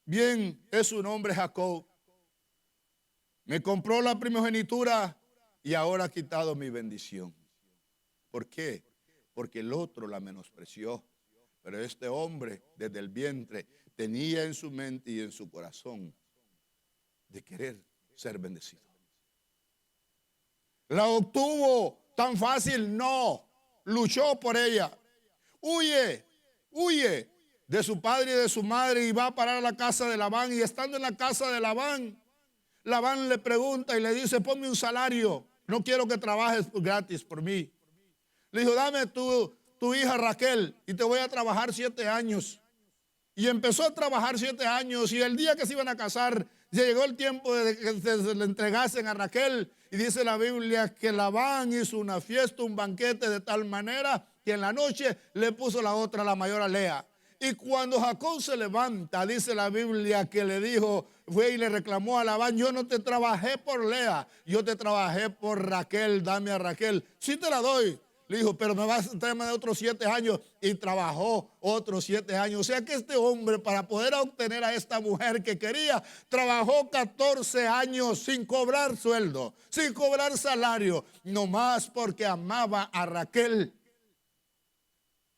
bien, es su nombre Jacob. Me compró la primogenitura y ahora ha quitado mi bendición. ¿Por qué? Porque el otro la menospreció. Pero este hombre, desde el vientre, tenía en su mente y en su corazón de querer ser bendecido. ¿La obtuvo tan fácil? No. Luchó por ella. Huye de su padre y de su madre y va a parar a la casa de Labán. Y estando en la casa de Labán, Labán le pregunta y le dice: ponme un salario. No quiero que trabajes gratis por mí. Le dijo: dame tu hija Raquel y te voy a trabajar 7 años. Y empezó a trabajar 7 años, y el día que se iban a casar, ya llegó el tiempo de que se le entregasen a Raquel. Y dice la Biblia que Labán hizo una fiesta, un banquete, de tal manera que en la noche le puso la otra, la mayor, a Lea. Y cuando Jacob se levanta, dice la Biblia que le dijo, fue y le reclamó a Labán: yo no te trabajé por Lea, yo te trabajé por Raquel, dame a Raquel. Sí te la doy. Le dijo: pero me vas a traerme de otros 7 años. Y trabajó otros 7 años. O sea que este hombre, para poder obtener a esta mujer que quería, trabajó 14 años sin cobrar sueldo, sin cobrar salario, nomás porque amaba a Raquel.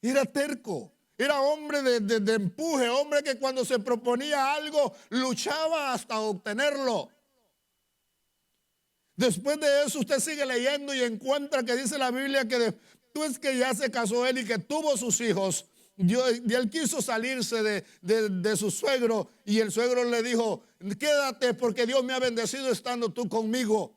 Era terco, era hombre de empuje, hombre que cuando se proponía algo, luchaba hasta obtenerlo. Después de eso usted sigue leyendo y encuentra que dice la Biblia que después que ya se casó él y que tuvo sus hijos, y él quiso salirse de su suegro, y el suegro le dijo: quédate porque Dios me ha bendecido estando tú conmigo.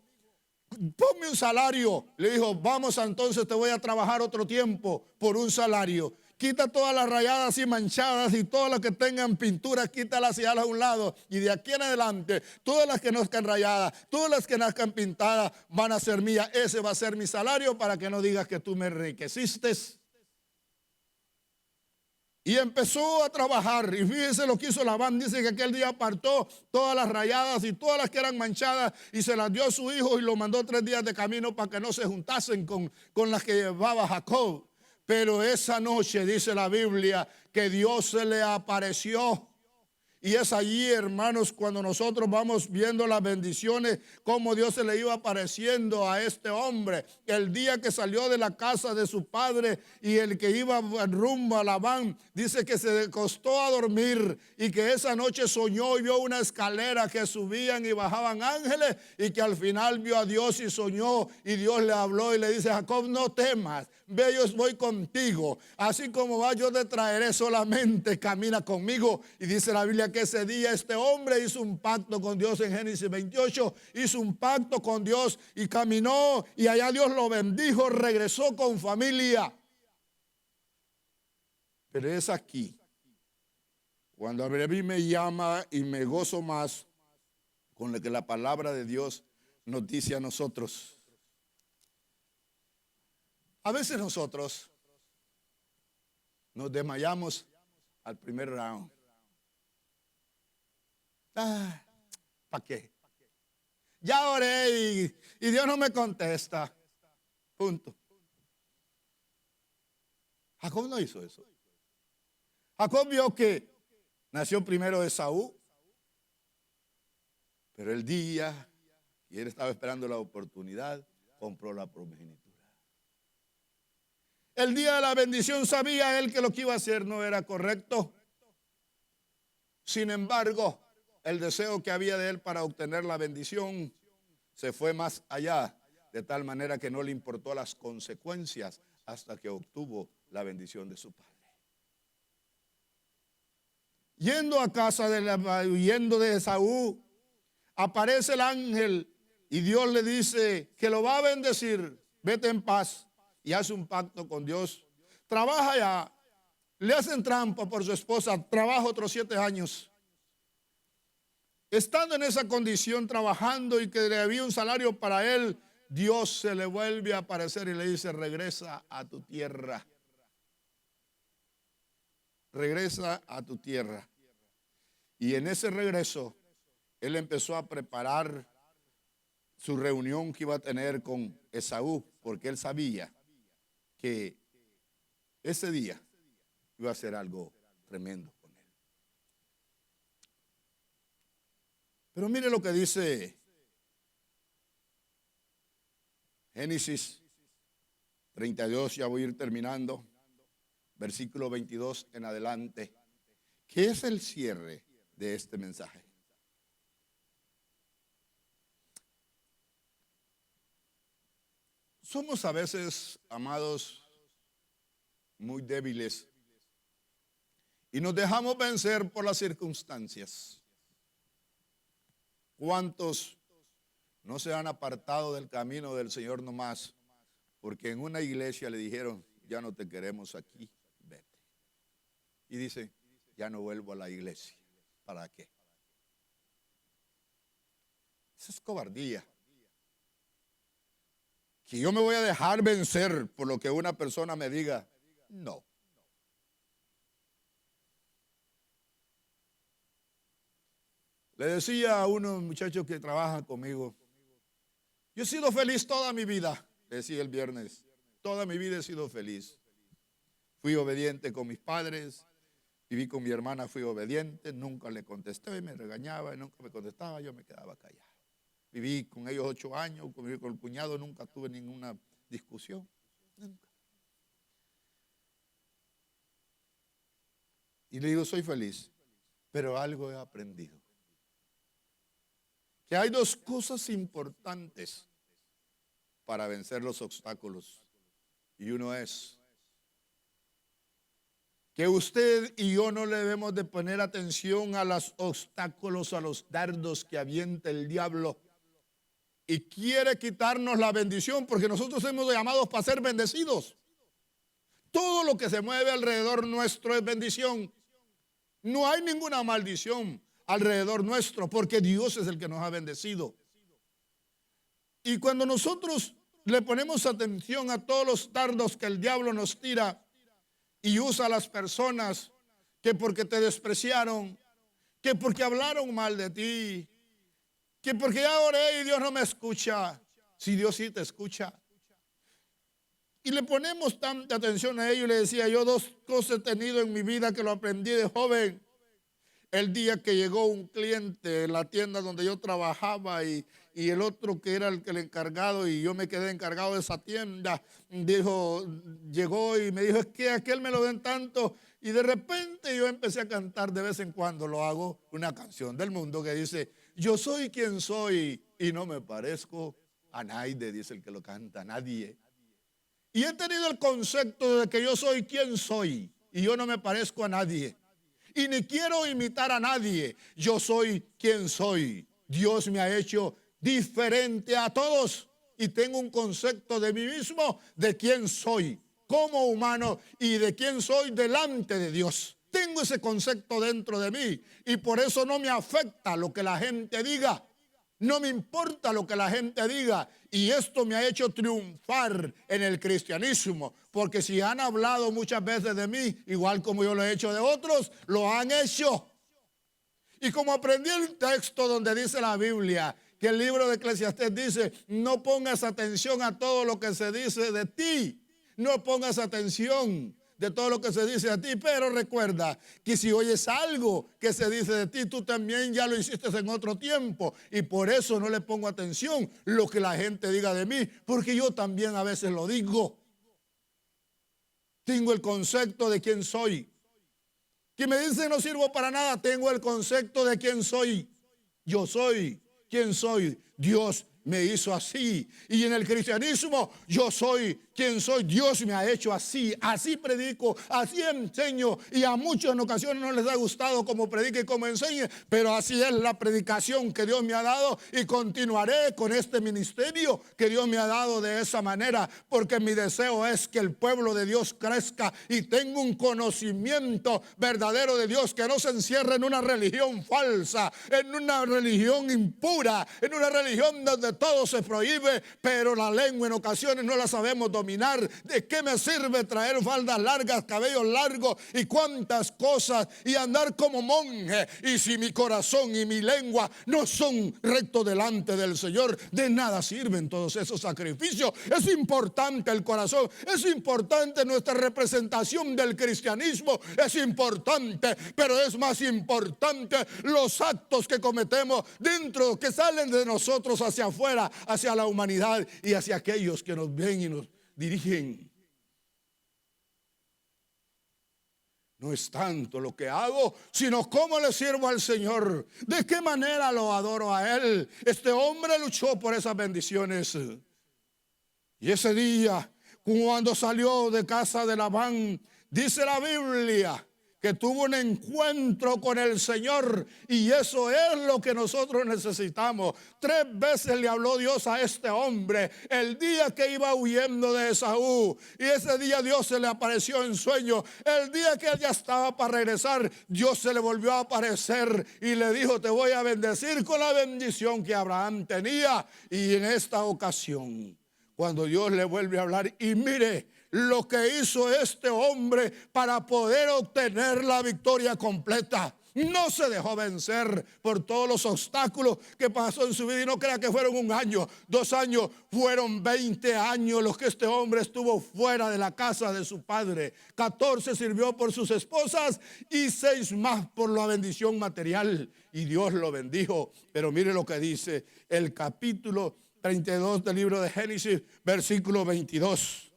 Ponme un salario. Le dijo: vamos, entonces te voy a trabajar otro tiempo por un salario. Quita todas las rayadas y manchadas y todas las que tengan pinturas, quítalas y hazlas a un lado. Y de aquí en adelante, todas las que nazcan rayadas, todas las que nazcan pintadas, van a ser mías. Ese va a ser mi salario, para que no digas que tú me enriqueciste. Y empezó a trabajar. Y fíjese lo que hizo Labán. Dice que aquel día apartó todas las rayadas y todas las que eran manchadas, y se las dio a su hijo y lo mandó 3 días de camino para que no se juntasen con las que llevaba Jacob. Pero esa noche dice la Biblia que Dios se le apareció. Y es allí, hermanos, cuando nosotros vamos viendo las bendiciones, cómo Dios se le iba apareciendo a este hombre. El día que salió de la casa de su padre y el que iba rumbo a Labán, dice que se acostó a dormir y que esa noche soñó y vio una escalera que subían y bajaban ángeles, y que al final vio a Dios y soñó, y Dios le habló y le dice: Jacob, no temas, ve, yo voy contigo. Así como vas, yo te traeré, solamente camina conmigo. Y dice la Biblia que ese día este hombre hizo un pacto con Dios. En Génesis 28 hizo un pacto con Dios y caminó, y allá Dios lo bendijo, regresó con familia. Pero es aquí cuando a mí me llama y me gozo más con lo que la palabra de Dios nos dice a nosotros. A veces nosotros nos desmayamos al primer round. ¿Para qué? Ya oré y Dios no me contesta. Punto. Jacob no hizo eso. Jacob vio que nació primero Esaú, pero el día que él estaba esperando la oportunidad, compró la primogenitura. El día de la bendición sabía él que lo que iba a hacer no era correcto. Sin embargo, el deseo que había de él para obtener la bendición se fue más allá, de tal manera que no le importó las consecuencias hasta que obtuvo la bendición de su padre. Yendo a casa huyendo de Esaú, aparece el ángel y Dios le dice que lo va a bendecir. Vete en paz. Y hace un pacto con Dios. Trabaja ya. Le hacen trampa por su esposa. Trabaja otros 7 años. Estando en esa condición, trabajando, y que le había un salario para él, Dios se le vuelve a aparecer y le dice: regresa a tu tierra. Regresa a tu tierra. Y en ese regreso, él empezó a preparar su reunión que iba a tener con Esaú, porque él sabía que ese día iba a ser algo tremendo con él. Pero mire lo que dice Génesis 32, ya voy a ir terminando. Versículo 22 en adelante. ¿Qué es el cierre de este mensaje? Somos a veces, amados, muy débiles y nos dejamos vencer por las circunstancias. ¿Cuántos no se han apartado del camino del Señor nomás porque en una iglesia le dijeron, ya no te queremos aquí, vete? Y dice, ya no vuelvo a la iglesia. ¿Para qué? Eso es cobardía. Que yo me voy a dejar vencer por lo que una persona me diga, no. Le decía a unos muchachos que trabajan conmigo, yo he sido feliz toda mi vida, le decía el viernes, toda mi vida he sido feliz. Fui obediente con mis padres, viví con mi hermana, fui obediente, nunca le contesté, me regañaba y nunca me contestaba, yo me quedaba callado. Viví con ellos 8 años, conviví con el cuñado, nunca tuve ninguna discusión, nunca. Y le digo, soy feliz, pero algo he aprendido. Que hay 2 cosas importantes para vencer los obstáculos. Y uno es que usted y yo no le debemos de poner atención a los obstáculos, a los dardos que avienta el diablo y quiere quitarnos la bendición, porque nosotros somos llamados para ser bendecidos. Todo lo que se mueve alrededor nuestro es bendición. No hay ninguna maldición alrededor nuestro, porque Dios es el que nos ha bendecido. Y cuando nosotros le ponemos atención a todos los dardos que el diablo nos tira y usa a las personas, que porque te despreciaron, que porque hablaron mal de ti, que porque ya oré y Dios no me escucha, si Dios sí te escucha. Y le ponemos tanta atención a ello. Y le decía, yo 2 cosas he tenido en mi vida que lo aprendí de joven. El día que llegó un cliente en la tienda donde yo trabajaba y el otro que era el encargado, y yo me quedé encargado de esa tienda, llegó y me dijo, es que aquel me lo den tanto. Y de repente yo empecé a cantar, de vez en cuando lo hago, una canción del mundo que dice, yo soy quien soy y no me parezco a nadie, dice el que lo canta, nadie. Y he tenido el concepto de que yo soy quien soy y yo no me parezco a nadie. Y ni quiero imitar a nadie. Yo soy quien soy. Dios me ha hecho diferente a todos. Y tengo un concepto de mí mismo, de quién soy como humano y de quién soy delante de Dios. Tengo ese concepto dentro de mí. Y por eso no me afecta lo que la gente diga. No me importa lo que la gente diga. Y esto me ha hecho triunfar en el cristianismo. Porque si han hablado muchas veces de mí, igual como yo lo he hecho de otros, lo han hecho. Y como aprendí el texto donde dice la Biblia, que el libro de Eclesiastés dice, no pongas atención a todo lo que se dice de ti. No pongas atención de todo lo que se dice a ti, pero recuerda que si oyes algo que se dice de ti, tú también ya lo hiciste en otro tiempo, y por eso no le pongo atención lo que la gente diga de mí, porque yo también a veces lo digo. Tengo el concepto de quién soy. Que me dicen no sirvo para nada, tengo el concepto de quién soy. Yo soy quien soy. Dios me hizo así. Y en el cristianismo yo soy quien soy. Dios me ha hecho así. Así predico, así enseño. Y a muchos en ocasiones no les ha gustado como predique y como enseñe, pero así es la predicación que Dios me ha dado. Y continuaré con este ministerio que Dios me ha dado de esa manera, porque mi deseo es que el pueblo de Dios crezca y tenga un conocimiento verdadero de Dios, que no se encierre en una religión falsa, en una religión impura, en una religión donde todo se prohíbe, pero la lengua en ocasiones no la sabemos dominar. ¿De qué me sirve traer faldas largas, cabellos largos y cuantas cosas y andar como monje? Y si mi corazón y mi lengua no son rectos delante del Señor, de nada sirven todos esos sacrificios. Es importante el corazón, es importante nuestra representación del cristianismo, es importante, pero es más importante los actos que cometemos dentro, que salen de nosotros hacia afuera, hacia la humanidad y hacia aquellos que nos ven y nos dirigen. No es tanto lo que hago, sino cómo le sirvo al Señor. De qué manera lo adoro a Él. Este hombre luchó por esas bendiciones. Y ese día, cuando salió de casa de Labán, dice la Biblia que tuvo un encuentro con el Señor, y eso es lo que nosotros necesitamos. 3 veces le habló Dios a este hombre el día que iba huyendo de Esaú, y ese día Dios se le apareció en sueño. El día que él ya estaba para regresar, Dios se le volvió a aparecer y le dijo: te voy a bendecir con la bendición que Abraham tenía. Y en esta ocasión, cuando Dios le vuelve a hablar, y mire lo que hizo este hombre para poder obtener la victoria completa. No se dejó vencer por todos los obstáculos que pasó en su vida. Y no crea que fueron 1 año, 2 años, fueron 20 años los que este hombre estuvo fuera de la casa de su padre. 14 sirvió por sus esposas y 6 más por la bendición material. Y Dios lo bendijo. Pero mire lo que dice el capítulo 32 del libro de Génesis, versículo 22.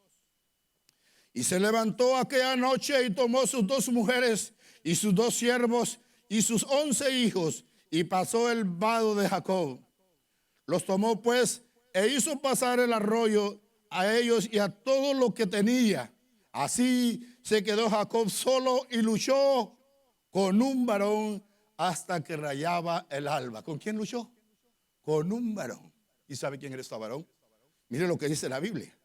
Y se levantó aquella noche y tomó sus 2 mujeres y sus 2 siervos y sus 11 hijos, y pasó el vado de Jacob. Los tomó pues e hizo pasar el arroyo a ellos y a todo lo que tenía. Así se quedó Jacob solo y luchó con un varón hasta que rayaba el alba. ¿Con quién luchó? Con un varón. ¿Y sabe quién era este varón? Mire lo que dice la Biblia.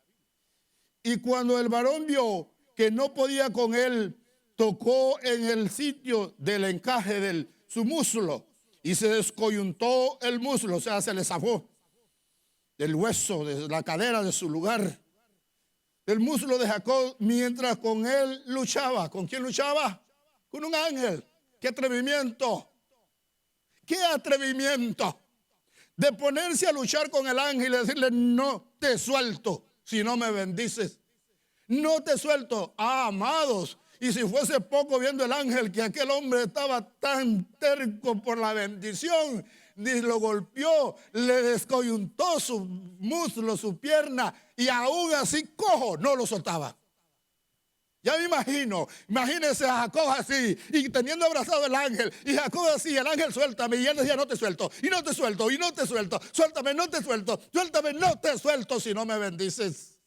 Y cuando el varón vio que no podía con él, tocó en el sitio del encaje de su muslo y se descoyuntó el muslo, o sea, se le zafó del hueso, de la cadera de su lugar, del muslo de Jacob, mientras con él luchaba. ¿Con quién luchaba? Con un ángel. ¡Qué atrevimiento! ¡Qué atrevimiento! De ponerse a luchar con el ángel y decirle: no te suelto si no me bendices. No te suelto. Amados, y si fuese poco, viendo el ángel que aquel hombre estaba tan terco por la bendición, ni lo golpeó, le descoyuntó su muslo, su pierna, y aún así cojo no lo soltaba. Ya me imagino, imagínese a Jacob así, y teniendo abrazado el ángel, y Jacob así, el ángel: suéltame, y él decía: no te suelto, y no te suelto, y no te suelto, suéltame, no te suelto, suéltame, no te suelto si no me bendices.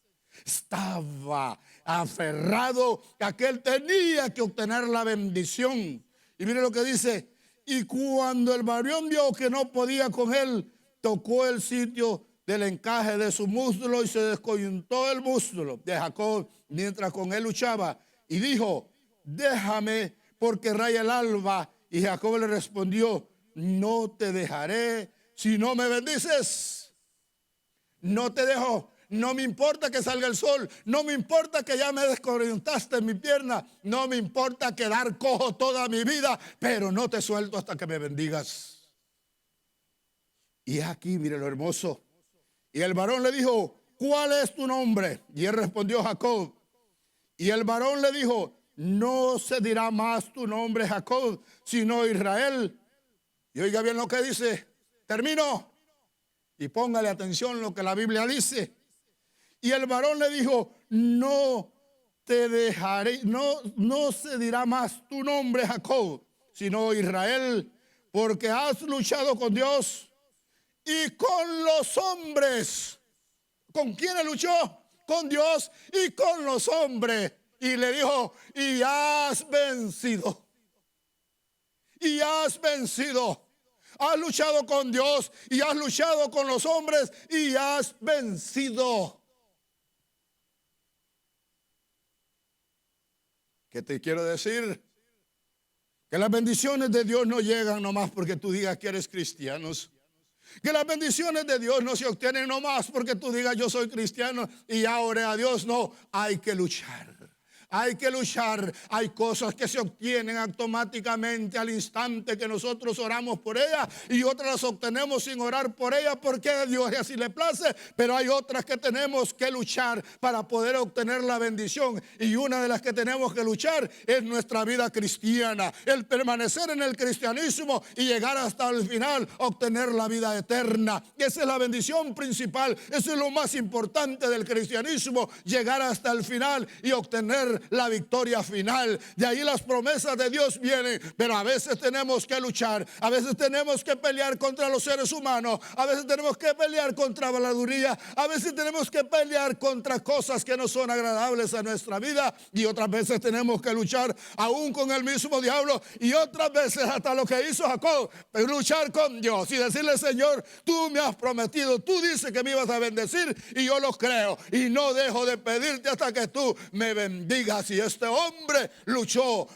Estaba aferrado a que él tenía que obtener la bendición. Y mire lo que dice: y cuando el varón vio que no podía con él, tocó el sitio del encaje de su muslo y se descoyuntó el muslo de Jacob mientras con él luchaba, y dijo: déjame, porque raya el alba. Y Jacob le respondió: no te dejaré si no me bendices. No te dejo. No me importa que salga el sol, no me importa que ya me descoyuntaste en mi pierna, no me importa quedar cojo toda mi vida, pero no te suelto hasta que me bendigas. Y aquí, mire lo hermoso. Y el varón le dijo: ¿cuál es tu nombre? Y él respondió: Jacob. Y el varón le dijo: no se dirá más tu nombre Jacob, sino Israel. Y oiga bien lo que dice. Termino. Y póngale atención lo que la Biblia dice. Y el varón le dijo: no te dejaré, no se dirá más tu nombre Jacob, sino Israel, porque has luchado con Dios y con los hombres. ¿Con quiénes luchó? Con Dios y con los hombres. Y le dijo: y has vencido. Y has vencido. Has luchado con Dios y has luchado con los hombres y has vencido. ¿Qué te quiero decir? Que las bendiciones de Dios no llegan nomás porque tú digas que eres cristiano. Que las bendiciones de Dios no se obtienen nomás porque tú digas: yo soy cristiano y ya oré a Dios. No, hay que luchar. Hay que luchar. Hay cosas que se obtienen automáticamente al instante que nosotros oramos por ellas, y otras las obtenemos sin orar por ellas porque a Dios así le place. Pero hay otras que tenemos que luchar para poder obtener la bendición, y una de las que tenemos que luchar es nuestra vida cristiana, el permanecer en el cristianismo y llegar hasta el final, obtener la vida eterna. Esa es la bendición principal, eso es lo más importante del cristianismo, llegar hasta el final y obtener la victoria final. De ahí las promesas de Dios vienen, pero a veces tenemos que luchar, a veces tenemos que pelear contra los seres humanos, a veces tenemos que pelear contra habladuría, a veces tenemos que pelear contra cosas que no son agradables a nuestra vida, y otras veces tenemos que luchar aún con el mismo diablo, y otras veces hasta lo que hizo Jacob, luchar con Dios y decirle: Señor, tú me has prometido, tú dices que me ibas a bendecir, y yo lo creo, y no dejo de pedirte hasta que tú me bendigas. Y este hombre luchó,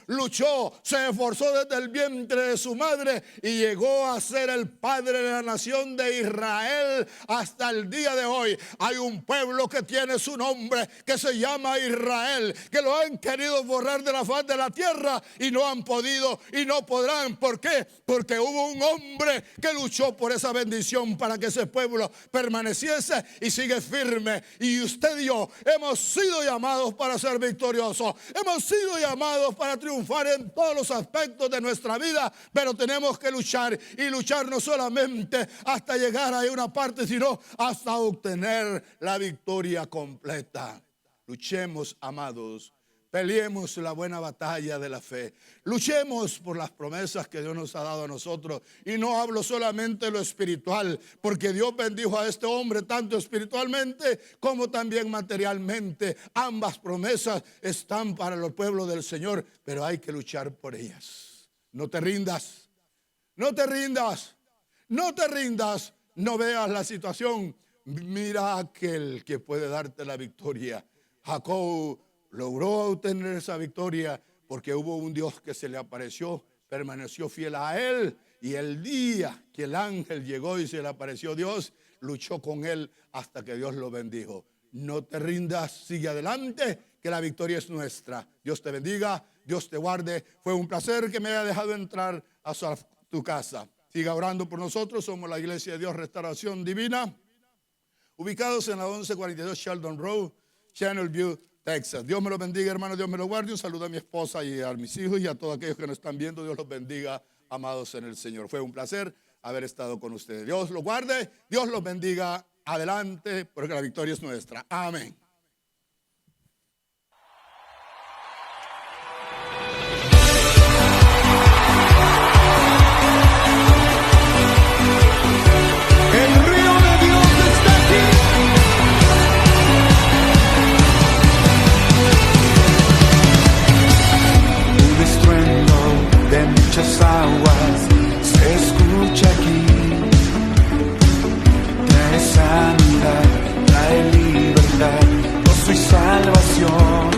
se esforzó desde el vientre de su madre y llegó a ser el padre de la nación de Israel. Hasta el día de hoy hay un pueblo que tiene su nombre, que se llama Israel, que lo han querido borrar de la faz de la tierra y no han podido y no podrán. ¿Por qué? Porque hubo un hombre que luchó por esa bendición para que ese pueblo permaneciese y sigue firme. Y usted y yo hemos sido llamados para ser victoriosos, hemos sido llamados para triunfar en todos los aspectos de nuestra vida, pero tenemos que luchar, y luchar no solamente hasta llegar a una parte, sino hasta obtener la victoria completa. Luchemos, amados. Peleemos la buena batalla de la fe. Luchemos por las promesas que Dios nos ha dado a nosotros. Y no hablo solamente de lo espiritual, porque Dios bendijo a este hombre tanto espiritualmente como también materialmente. Ambas promesas están para los pueblos del Señor, pero hay que luchar por ellas. No te rindas, no te rindas, no te rindas. No veas la situación, mira a aquel que puede darte la victoria. Jacob logró obtener esa victoria porque hubo un Dios que se le apareció, permaneció fiel a él, y el día que el ángel llegó y se le apareció Dios, luchó con él hasta que Dios lo bendijo. No te rindas, sigue adelante, que la victoria es nuestra. Dios te bendiga, Dios te guarde. Fue un placer que me haya dejado entrar a tu casa. Siga orando por nosotros. Somos la Iglesia de Dios Restauración Divina, ubicados en la 1142 Sheldon Road, Channelview, Texas. Dios me lo bendiga, hermano. Dios me lo guarde. Un saludo a mi esposa y a mis hijos y a todos aquellos que nos están viendo. Dios los bendiga, amados en el Señor. Fue un placer haber estado con ustedes. Dios los guarde, Dios los bendiga. Adelante, porque la victoria es nuestra. Amén. El río de Dios está aquí. Un estruendo de muchas aguas se escucha aquí. Trae sanidad, trae libertad, gozo y salvación.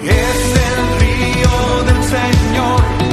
Es el río del Señor.